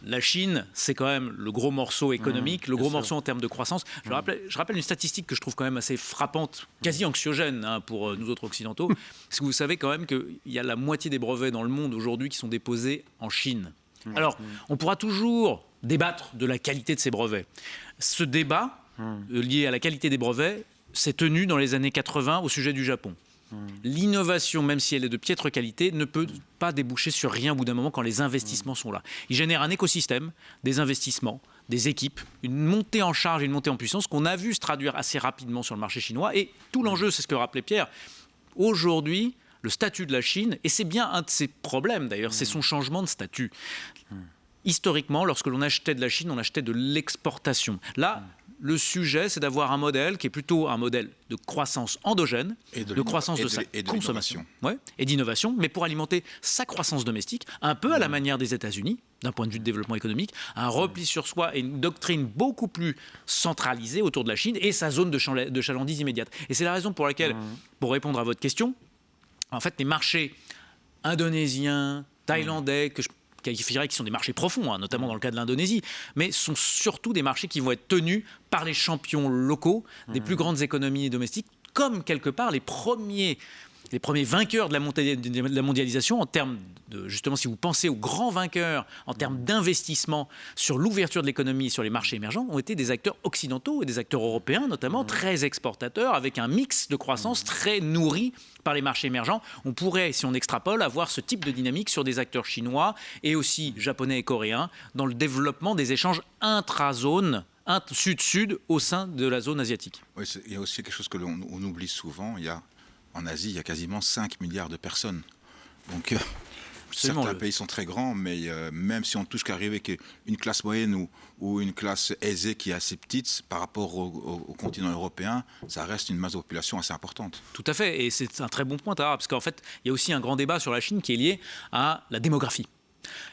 Speaker 2: la Chine, c'est quand même le gros morceau économique, le gros morceau en termes de croissance. Je rappelle une statistique que je trouve quand même assez frappante, quasi anxiogène pour nous autres occidentaux. Parce que vous savez quand même qu'il y a la moitié des brevets dans le monde aujourd'hui qui sont déposés en Chine. Alors, on pourra toujours débattre de la qualité de ces brevets. Ce débat lié à la qualité des brevets s'est tenu dans les années 80 au sujet du Japon. L'innovation, même si elle est de piètre qualité, ne peut pas déboucher sur rien au bout d'un moment quand les investissements sont là. Il génère un écosystème, des investissements, des équipes, une montée en charge et une montée en puissance qu'on a vu se traduire assez rapidement sur le marché chinois. Et tout l'enjeu, c'est ce que rappelait Pierre, aujourd'hui, le statut de la Chine, et c'est bien un de ses problèmes d'ailleurs, c'est son changement de statut. Historiquement, lorsque l'on achetait de la Chine, on achetait de l'exportation. Là, le sujet, c'est d'avoir un modèle qui est plutôt un modèle de croissance endogène, de croissance de sa consommation et d'innovation, mais pour alimenter sa croissance domestique, un peu à la manière des États-Unis, d'un point de vue de développement économique, un repli sur soi et une doctrine beaucoup plus centralisée autour de la Chine et sa zone de chalandise immédiate. Et c'est la raison pour laquelle, pour répondre à votre question, en fait, les marchés indonésiens, thaïlandais, que je qualifierais qui sont des marchés profonds, notamment dans le cas de l'Indonésie, mais sont surtout des marchés qui vont être tenus par les champions locaux des plus grandes économies domestiques, comme quelque part les premiers vainqueurs de la mondialisation en termes de, justement, si vous pensez aux grands vainqueurs en termes d'investissement sur l'ouverture de l'économie sur les marchés émergents, ont été des acteurs occidentaux et des acteurs européens notamment, très exportateurs, avec un mix de croissance très nourri par les marchés émergents. On pourrait, si on extrapole, avoir ce type de dynamique sur des acteurs chinois et aussi japonais et coréens dans le développement des échanges intra-zones, sud-sud, au sein de la zone asiatique.
Speaker 6: Oui, il y a aussi quelque chose que l'on oublie souvent, en Asie, il y a quasiment 5 milliards de personnes. Donc, certains pays sont très grands, mais même si on touche qu'arriver qu'une classe moyenne ou une classe aisée qui est assez petite par rapport au continent européen, ça reste une masse de population assez importante.
Speaker 2: Tout à fait, et c'est un très bon point, Tara, parce qu'en fait, il y a aussi un grand débat sur la Chine qui est lié à la démographie.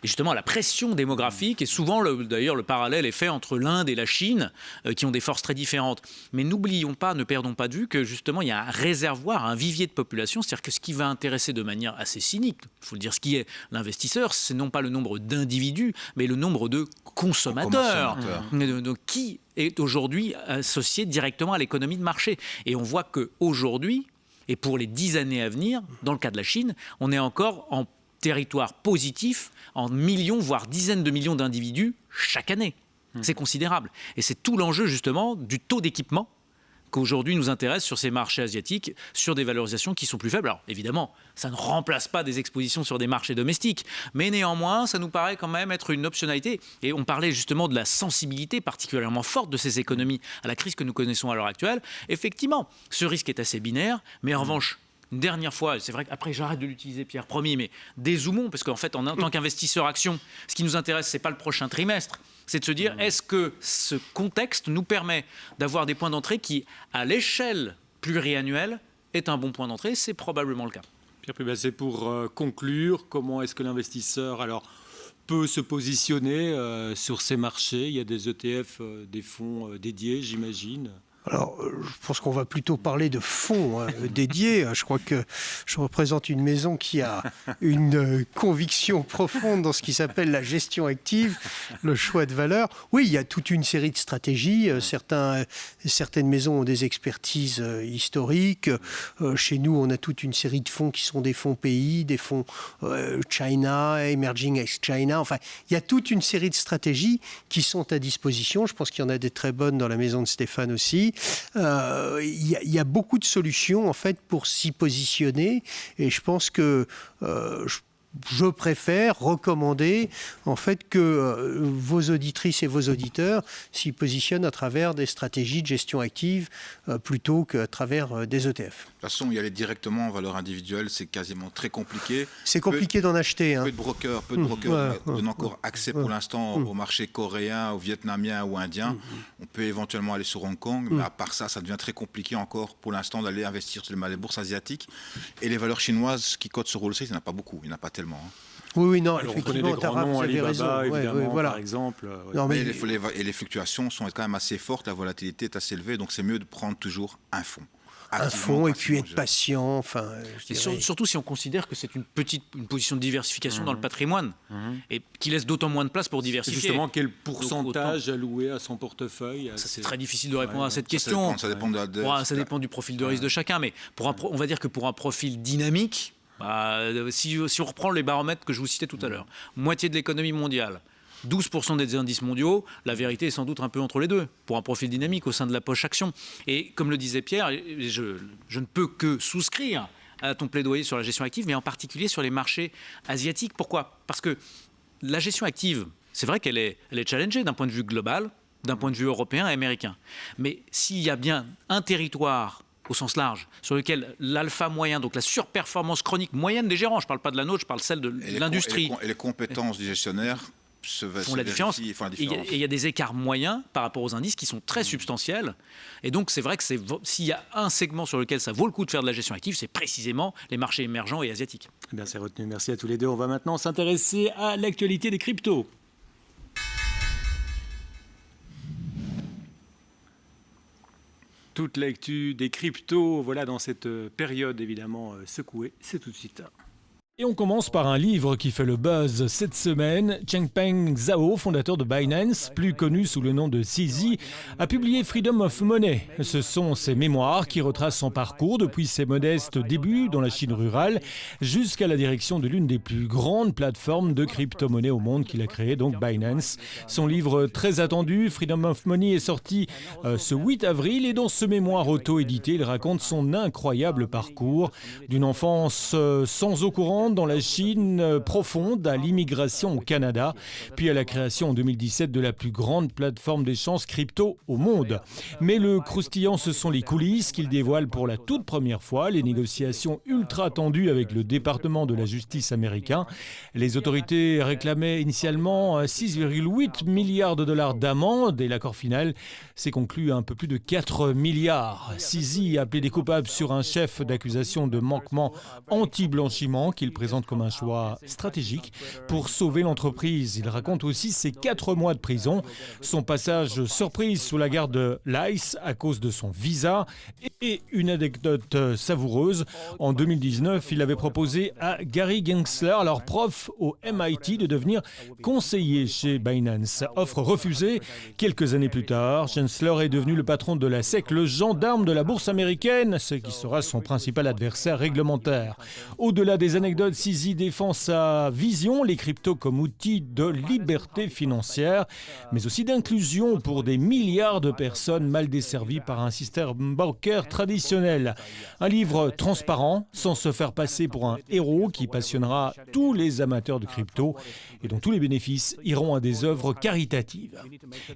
Speaker 2: Et justement, la pression démographique, et souvent, d'ailleurs, le parallèle est fait entre l'Inde et la Chine, qui ont des forces très différentes. Mais n'oublions pas, ne perdons pas de vue que justement, il y a un réservoir, un vivier de population, c'est-à-dire que ce qui va intéresser de manière assez cynique, il faut le dire, ce qui est l'investisseur, c'est non pas le nombre d'individus, mais le nombre de consommateurs. Donc, qui est aujourd'hui associé directement à l'économie de marché. Et on voit qu'aujourd'hui, et pour les 10 années à venir, dans le cas de la Chine, on est encore en territoire positif, en millions, voire dizaines de millions d'individus chaque année. C'est considérable. Et c'est tout l'enjeu justement du taux d'équipement qu'aujourd'hui nous intéresse sur ces marchés asiatiques, sur des valorisations qui sont plus faibles. Alors évidemment, ça ne remplace pas des expositions sur des marchés domestiques, mais néanmoins, ça nous paraît quand même être une optionnalité. Et on parlait justement de la sensibilité particulièrement forte de ces économies à la crise que nous connaissons à l'heure actuelle. Effectivement, ce risque est assez binaire, mais en revanche, une dernière fois, c'est vrai qu'après j'arrête de l'utiliser, Pierre, promis, mais dézoomons, parce qu'en fait, en tant qu'investisseur action, ce qui nous intéresse, ce n'est pas le prochain trimestre, c'est de se dire, est-ce que ce contexte nous permet d'avoir des points d'entrée qui, à l'échelle pluriannuelle, est un bon point d'entrée? C'est probablement le cas.
Speaker 1: Pierre Pubassé, pour conclure, comment est-ce que l'investisseur peut se positionner sur ces marchés? Il y a des ETF, des fonds dédiés, j'imagine.
Speaker 7: Alors, je pense qu'on va plutôt parler de fonds dédiés. Je crois que je représente une maison qui a une conviction profonde dans ce qui s'appelle la gestion active, le choix de valeur. Oui, il y a toute une série de stratégies. Certaines maisons ont des expertises historiques. Chez nous, on a toute une série de fonds qui sont des fonds pays, des fonds China, Emerging ex-China. Enfin, il y a toute une série de stratégies qui sont à disposition. Je pense qu'il y en a des très bonnes dans la maison de Stéphane aussi. Il y a beaucoup de solutions en fait pour s'y positionner et je pense que je préfère recommander en fait que vos auditrices et vos auditeurs s'y positionnent à travers des stratégies de gestion active plutôt qu'à travers des ETF.
Speaker 6: De toute façon, y aller directement en valeur individuelle, c'est quasiment très compliqué.
Speaker 7: C'est compliqué d'en acheter.
Speaker 6: Peu de brokers donnent encore accès pour l'instant au marché coréen, au vietnamien ou indien. On peut éventuellement aller sur Hong Kong, mais à part ça, ça devient très compliqué encore pour l'instant d'aller investir sur les bourses asiatiques. Et les valeurs chinoises qui cotent sur Wall Street, il n'y en a pas beaucoup, il n'y en a pas tellement.
Speaker 7: Oui, non,
Speaker 1: alors,
Speaker 7: effectivement,
Speaker 1: on connaît des grands noms,
Speaker 7: vous avez
Speaker 1: Alibaba,
Speaker 7: raison.
Speaker 1: évidemment,
Speaker 7: voilà.
Speaker 1: par exemple.
Speaker 7: Non, mais
Speaker 6: les fluctuations sont quand même assez fortes, la volatilité est assez élevée, donc c'est mieux de prendre toujours un fonds.
Speaker 7: Un fonds et puis être patient. Enfin,
Speaker 2: surtout si on considère que c'est une position de diversification dans le patrimoine et qui laisse d'autant moins de place pour diversifier.
Speaker 1: Justement, quel pourcentage alloué à son portefeuille?
Speaker 2: C'est très difficile de répondre à cette question.
Speaker 6: Ça dépend
Speaker 2: du profil de risque de chacun, mais on va dire que pour un profil dynamique, si on reprend les baromètres que je vous citais tout à l'heure, moitié de l'économie mondiale, 12% des indices mondiaux, la vérité est sans doute un peu entre les deux, pour un profil dynamique au sein de la poche action. Et comme le disait Pierre, je ne peux que souscrire à ton plaidoyer sur la gestion active, mais en particulier sur les marchés asiatiques. Pourquoi? Parce que la gestion active, c'est vrai qu'elle est challengée d'un point de vue global, d'un point de vue européen et américain. Mais s'il y a bien un territoire au sens large, sur lequel l'alpha moyen, donc la surperformance chronique moyenne des gérants, je ne parle pas de la nôtre, je parle celle de l'industrie.
Speaker 6: Et les compétences du gestionnaire
Speaker 2: font la différence. Et il y a des écarts moyens par rapport aux indices qui sont très substantiels. Et donc, c'est vrai que s'il y a un segment sur lequel ça vaut le coup de faire de la gestion active, c'est précisément les marchés émergents et asiatiques.
Speaker 1: Eh bien, c'est retenu. Merci à tous les deux. On va maintenant s'intéresser à l'actualité des cryptos. Toute l'actu des cryptos, voilà, dans cette période évidemment secouée, c'est tout de suite. Et on commence par un livre qui fait le buzz cette semaine. Changpeng Zhao, fondateur de Binance, plus connu sous le nom de CZ, a publié Freedom of Money. Ce sont ses mémoires qui retracent son parcours depuis ses modestes débuts dans la Chine rurale jusqu'à la direction de l'une des plus grandes plateformes de crypto-monnaie au monde qu'il a créée, donc Binance. Son livre très attendu, Freedom of Money, est sorti ce 8 avril et dans ce mémoire auto-édité, il raconte son incroyable parcours d'une enfance sans eau courante dans la Chine profonde à l'immigration au Canada, puis à la création en 2017 de la plus grande plateforme d'échange crypto au monde. Mais le croustillant, ce sont les coulisses qu'il dévoile pour la toute première fois, les négociations ultra tendues avec le département de la justice américain. Les autorités réclamaient initialement 6,8 milliards de dollars d'amende et l'accord final s'est conclu à un peu plus de 4 milliards. CZ a appelé des coupables sur un chef d'accusation de manquement anti-blanchiment qu'il
Speaker 8: présente comme un choix stratégique pour sauver l'entreprise. Il raconte aussi ses 4 mois de prison, son passage surprise sous la garde de l'ICE à cause de son visa et une anecdote savoureuse. En 2019, il avait proposé à Gary Gensler, alors prof au MIT, de devenir conseiller chez Binance. Offre refusée. Quelques années plus tard, Gensler est devenu le patron de la SEC, le gendarme de la bourse américaine, ce qui sera son principal adversaire réglementaire. Au-delà des anecdotes, CZ défend sa vision, les cryptos comme outil de liberté financière, mais aussi d'inclusion pour des milliards de personnes mal desservies par un système bancaire traditionnel. Un livre transparent, sans se faire passer pour un héros qui passionnera tous les amateurs de crypto et dont tous les bénéfices iront à des œuvres caritatives.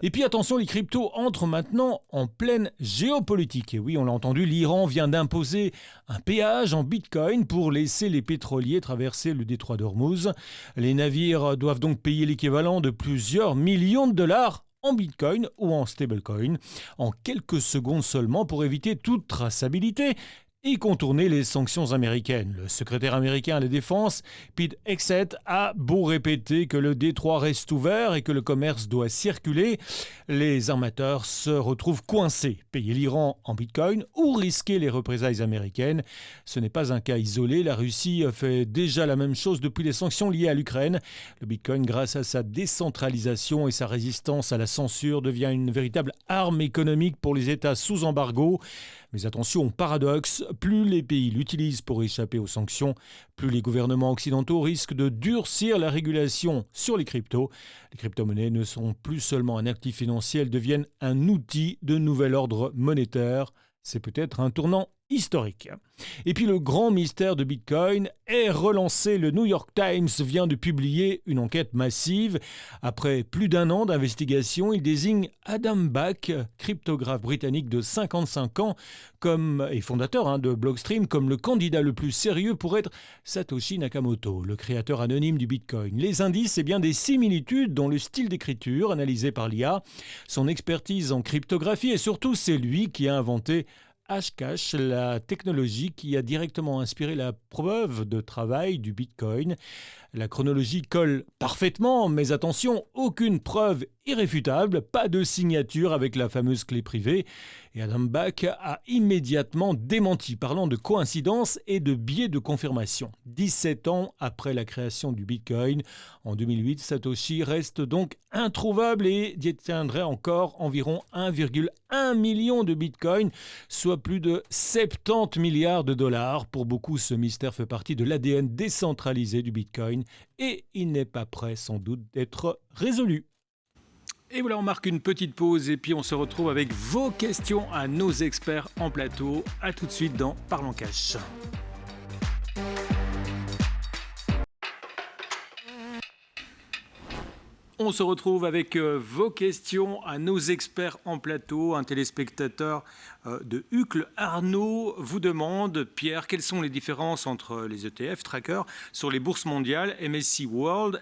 Speaker 8: Et puis attention, les cryptos entrent maintenant en pleine géopolitique. Et oui, on l'a entendu, l'Iran vient d'imposer un péage en bitcoin pour laisser les pétroliers traverser le détroit d'Ormuz. Les navires doivent donc payer l'équivalent de plusieurs millions de dollars en bitcoin ou en stablecoin, en quelques secondes seulement pour éviter toute traçabilité et contourner les sanctions américaines. Le secrétaire américain à la Défense, Pete Hegseth, a beau répéter que le détroit reste ouvert et que le commerce doit circuler, les armateurs se retrouvent coincés. Payer l'Iran en bitcoin ou risquer les représailles américaines. Ce n'est pas un cas isolé. La Russie fait déjà la même chose depuis les sanctions liées à l'Ukraine. Le bitcoin, grâce à sa décentralisation et sa résistance à la censure, devient une véritable arme économique pour les États sous embargo. Mais attention, paradoxe, plus les pays l'utilisent pour échapper aux sanctions, plus les gouvernements occidentaux risquent de durcir la régulation sur les cryptos. Les crypto-monnaies ne sont plus seulement un actif financier, elles deviennent un outil de nouvel ordre monétaire. C'est peut-être un tournant historique. Et puis le grand mystère de Bitcoin est relancé. Le New York Times vient de publier une enquête massive. Après plus d'1 an d'investigation, il désigne Adam Back, cryptographe britannique de 55 ans et fondateur de Blockstream, comme le candidat le plus sérieux pour être Satoshi Nakamoto, le créateur anonyme du Bitcoin. Les indices, c'est bien des similitudes dans le style d'écriture analysé par l'IA, son expertise en cryptographie et surtout c'est lui qui a inventé Hashcash, la technologie qui a directement inspiré la preuve de travail du Bitcoin. La chronologie colle parfaitement, mais attention, aucune preuve irréfutable, pas de signature avec la fameuse clé privée. Et Adam Back a immédiatement démenti, parlant de coïncidence et de biais de confirmation. 17 ans après la création du Bitcoin, en 2008, Satoshi reste donc introuvable et détiendrait encore environ 1,1 million de Bitcoin, soit plus de 70 milliards de dollars. Pour beaucoup, ce mystère fait partie de l'ADN décentralisé du Bitcoin et il n'est pas prêt sans doute d'être résolu.
Speaker 1: Et voilà, on marque une petite pause et puis on se retrouve avec vos questions à nos experts en plateau. A tout de suite dans Parlons Cash. On se retrouve avec vos questions à nos experts en plateau. Un téléspectateur de Uccle, Arnaud, vous demande, Pierre, quelles sont les différences entre les ETF trackers sur les bourses mondiales MSCI World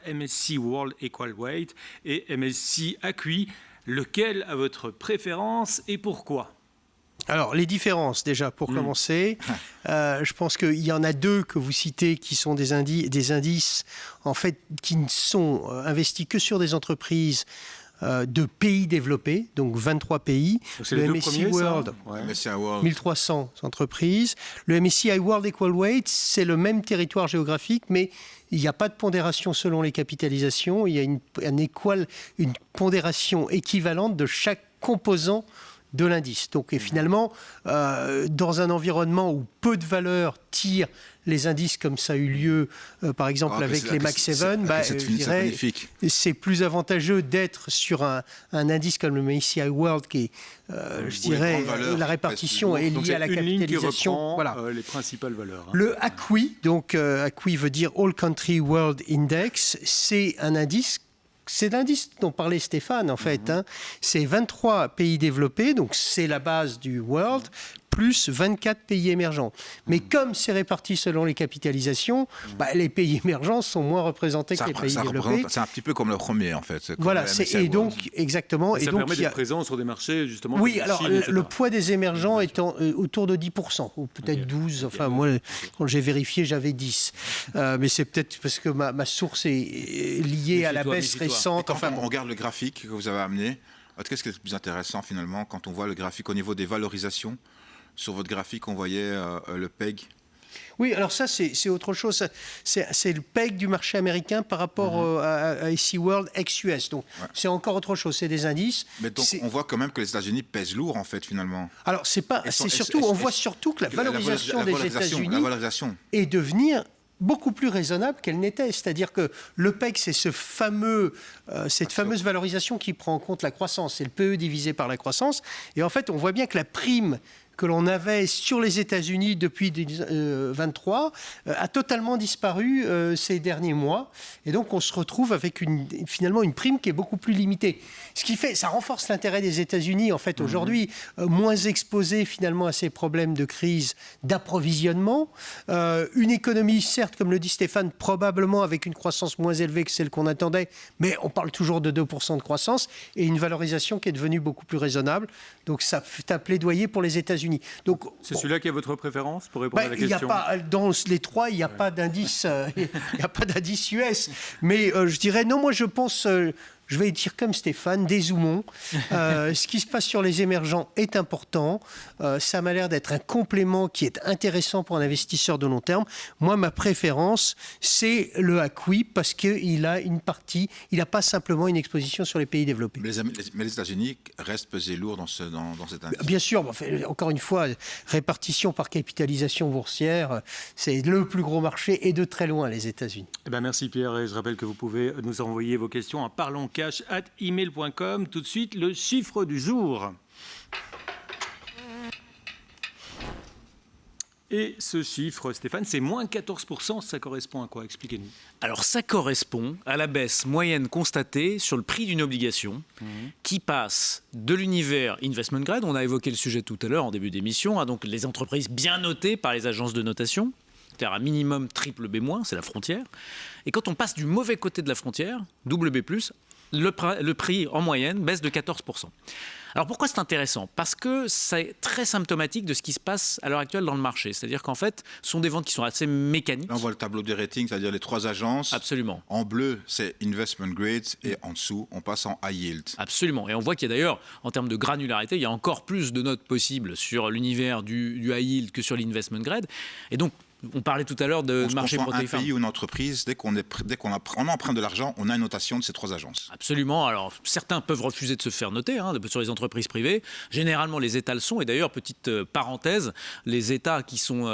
Speaker 1: Equal Weight et MSCI AQUI. Lequel a votre préférence et pourquoi ?
Speaker 7: Alors, les différences, déjà, pour commencer, je pense qu'il y en a 2 que vous citez qui sont des indices, en fait, qui ne sont investis que sur des entreprises de pays développés, donc 23 pays.
Speaker 1: Donc
Speaker 7: le MSCI World,
Speaker 6: MSCI World,
Speaker 7: 1300 entreprises. Le MSCI World Equal Weight, c'est le même territoire géographique, mais il n'y a pas de pondération selon les capitalisations. Il y a une pondération équivalente de chaque composant de l'indice. Donc, et finalement, dans un environnement où peu de valeurs tirent les indices comme ça a eu lieu, par exemple avec les Max 7, je dirais, c'est plus avantageux d'être sur un indice comme le MSCI World qui est, je dirais, la répartition est liée à la capitalisation.
Speaker 1: Voilà. Les principales valeurs.
Speaker 7: Le AQUI, donc AQUI veut dire All Country World Index, c'est un indice. C'est l'indice dont parlait Stéphane, en fait. C'est 23 pays développés, donc c'est la base du World, plus 24 pays émergents. Mais comme c'est réparti selon les capitalisations, les pays émergents sont moins représentés que les pays développés.
Speaker 6: C'est un petit peu comme le premier, en fait.
Speaker 7: Voilà, et donc, exactement.
Speaker 1: Ça permet d'être présent sur des marchés, justement.
Speaker 7: Oui, alors le poids des émergents étant autour de 10%, ou peut-être 12%. Enfin, moi, quand j'ai vérifié, j'avais 10%. Mais c'est peut-être parce que ma source est liée à la baisse récente.
Speaker 6: Enfin, on regarde le graphique que vous avez amené. Qu'est-ce qui est le plus intéressant, finalement, quand on voit le graphique au niveau des valorisations? Sur votre graphique, on voyait le PEG.
Speaker 7: Oui, alors ça, c'est autre chose. C'est le PEG du marché américain par rapport à IC World ex-US. Donc, c'est encore autre chose. C'est des indices.
Speaker 6: Mais donc, on voit quand même que les États-Unis pèsent lourd, en fait, finalement.
Speaker 7: Alors, on voit surtout que la valorisation des États-Unis est devenir beaucoup plus raisonnable qu'elle n'était. C'est-à-dire que le PEG, c'est cette fameuse valorisation qui prend en compte la croissance. C'est le PE divisé par la croissance. Et en fait, on voit bien que la prime que l'on avait sur les États-Unis depuis 2023 a totalement disparu ces derniers mois. Et donc, on se retrouve avec finalement une prime qui est beaucoup plus limitée. Ce qui fait, ça renforce l'intérêt des États-Unis, en fait, aujourd'hui, moins exposés finalement à ces problèmes de crise d'approvisionnement. Une économie, certes, comme le dit Stéphane, probablement avec une croissance moins élevée que celle qu'on attendait, mais on parle toujours de 2% de croissance et une valorisation qui est devenue beaucoup plus raisonnable. Donc, ça fait un plaidoyer pour les États-Unis.
Speaker 1: C'est celui-là qui est votre préférence pour répondre à la question?
Speaker 7: Dans les trois, il n'y a pas d'indice US. Mais je dirais, non, moi je pense... je vais dire comme Stéphane, dézoomons. Ce qui se passe sur les émergents est important. Ça m'a l'air d'être un complément qui est intéressant pour un investisseur de long terme. Moi, ma préférence, c'est le ACWI parce qu'il a une partie, il n'a pas simplement une exposition sur les pays développés.
Speaker 6: Mais les États-Unis restent pesés lourd dans cet indice.
Speaker 7: Bien sûr, encore une fois, répartition par capitalisation boursière, c'est le plus gros marché et de très loin les États-Unis.
Speaker 1: Merci Pierre, et je rappelle que vous pouvez nous envoyer vos questions à parlonscash@email.com. Tout de suite, le chiffre du jour. Et ce chiffre, Stéphane, c'est moins 14%. Ça correspond à quoi? Expliquez-nous.
Speaker 2: Alors, ça correspond à la baisse moyenne constatée sur le prix d'une obligation qui passe de l'univers investment grade. On a évoqué le sujet tout à l'heure en début d'émission. Donc, les entreprises bien notées par les agences de notation, c'est-à-dire un minimum triple B-, c'est la frontière. Et quand on passe du mauvais côté de la frontière, double B+, le prix en moyenne baisse de 14%. Alors pourquoi c'est intéressant? Parce que c'est très symptomatique de ce qui se passe à l'heure actuelle dans le marché. C'est-à-dire qu'en fait, ce sont des ventes qui sont assez mécaniques.
Speaker 6: Là, on voit le tableau des ratings, c'est-à-dire les trois agences.
Speaker 2: Absolument.
Speaker 6: En bleu, c'est investment grade et en dessous, on passe en high yield.
Speaker 2: Absolument. Et on voit qu'il y a d'ailleurs, en termes de granularité, il y a encore plus de notes possibles sur l'univers du high yield que sur l'investment grade. Et donc, on parlait tout à l'heure de marché protéiforme.
Speaker 6: Un pays ou une entreprise, dès qu'on emprunte de l'argent, on a une notation de ces trois agences.
Speaker 2: Absolument. Alors, certains peuvent refuser de se faire noter sur les entreprises privées. Généralement, les États le sont. Et d'ailleurs, petite parenthèse, les États qui sont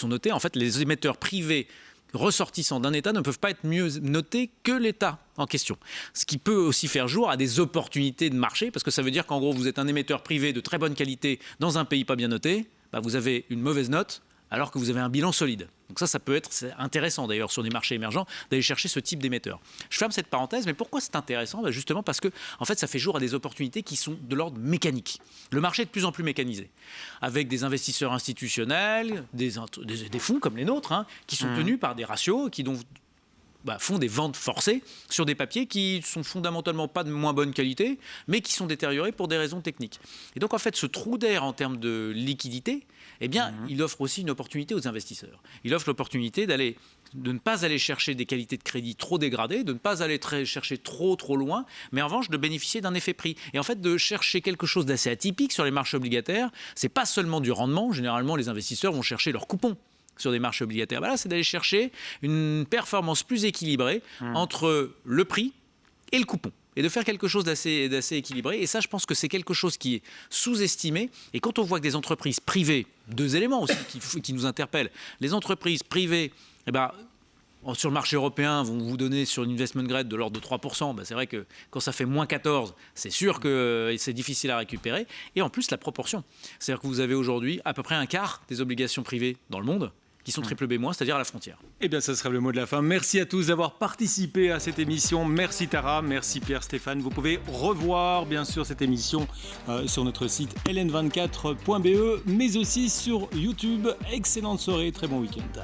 Speaker 2: notés, en fait, les émetteurs privés ressortissants d'un État ne peuvent pas être mieux notés que l'État en question. Ce qui peut aussi faire jour à des opportunités de marché, parce que ça veut dire qu'en gros, vous êtes un émetteur privé de très bonne qualité dans un pays pas bien noté, vous avez une mauvaise note, alors que vous avez un bilan solide. Donc ça peut être intéressant d'ailleurs sur des marchés émergents d'aller chercher ce type d'émetteur. Je ferme cette parenthèse, mais pourquoi c'est intéressant? Justement parce que en fait, ça fait jour à des opportunités qui sont de l'ordre mécanique. Le marché est de plus en plus mécanisé, avec des investisseurs institutionnels, des fonds comme les nôtres, qui sont tenus par des ratios, qui font des ventes forcées sur des papiers qui sont fondamentalement pas de moins bonne qualité, mais qui sont détériorés pour des raisons techniques. Et donc en fait, ce trou d'air en termes de liquidité, il offre aussi une opportunité aux investisseurs. Il offre l'opportunité de ne pas aller chercher des qualités de crédit trop dégradées, de ne pas aller chercher trop loin, mais en revanche de bénéficier d'un effet prix. Et en fait, de chercher quelque chose d'assez atypique sur les marchés obligataires, c'est pas seulement du rendement. Généralement, les investisseurs vont chercher leur coupon sur des marchés obligataires. Là, c'est d'aller chercher une performance plus équilibrée entre le prix et le coupon, et de faire quelque chose d'assez équilibré. Et ça, je pense que c'est quelque chose qui est sous-estimé. Et quand on voit que des entreprises privées, deux éléments aussi qui nous interpellent, les entreprises privées, sur le marché européen, vont vous donner sur une investment grade de l'ordre de 3%. C'est vrai que quand ça fait moins 14, c'est sûr que c'est difficile à récupérer. Et en plus, la proportion. C'est-à-dire que vous avez aujourd'hui à peu près un quart des obligations privées dans le monde qui sont triple B-, c'est-à-dire à la frontière.
Speaker 1: Eh bien, ça sera le mot de la fin. Merci à tous d'avoir participé à cette émission. Merci Tara, merci Pierre-Stéphane. Vous pouvez revoir, bien sûr, cette émission sur notre site ln24.be, mais aussi sur YouTube. Excellente soirée, très bon week-end.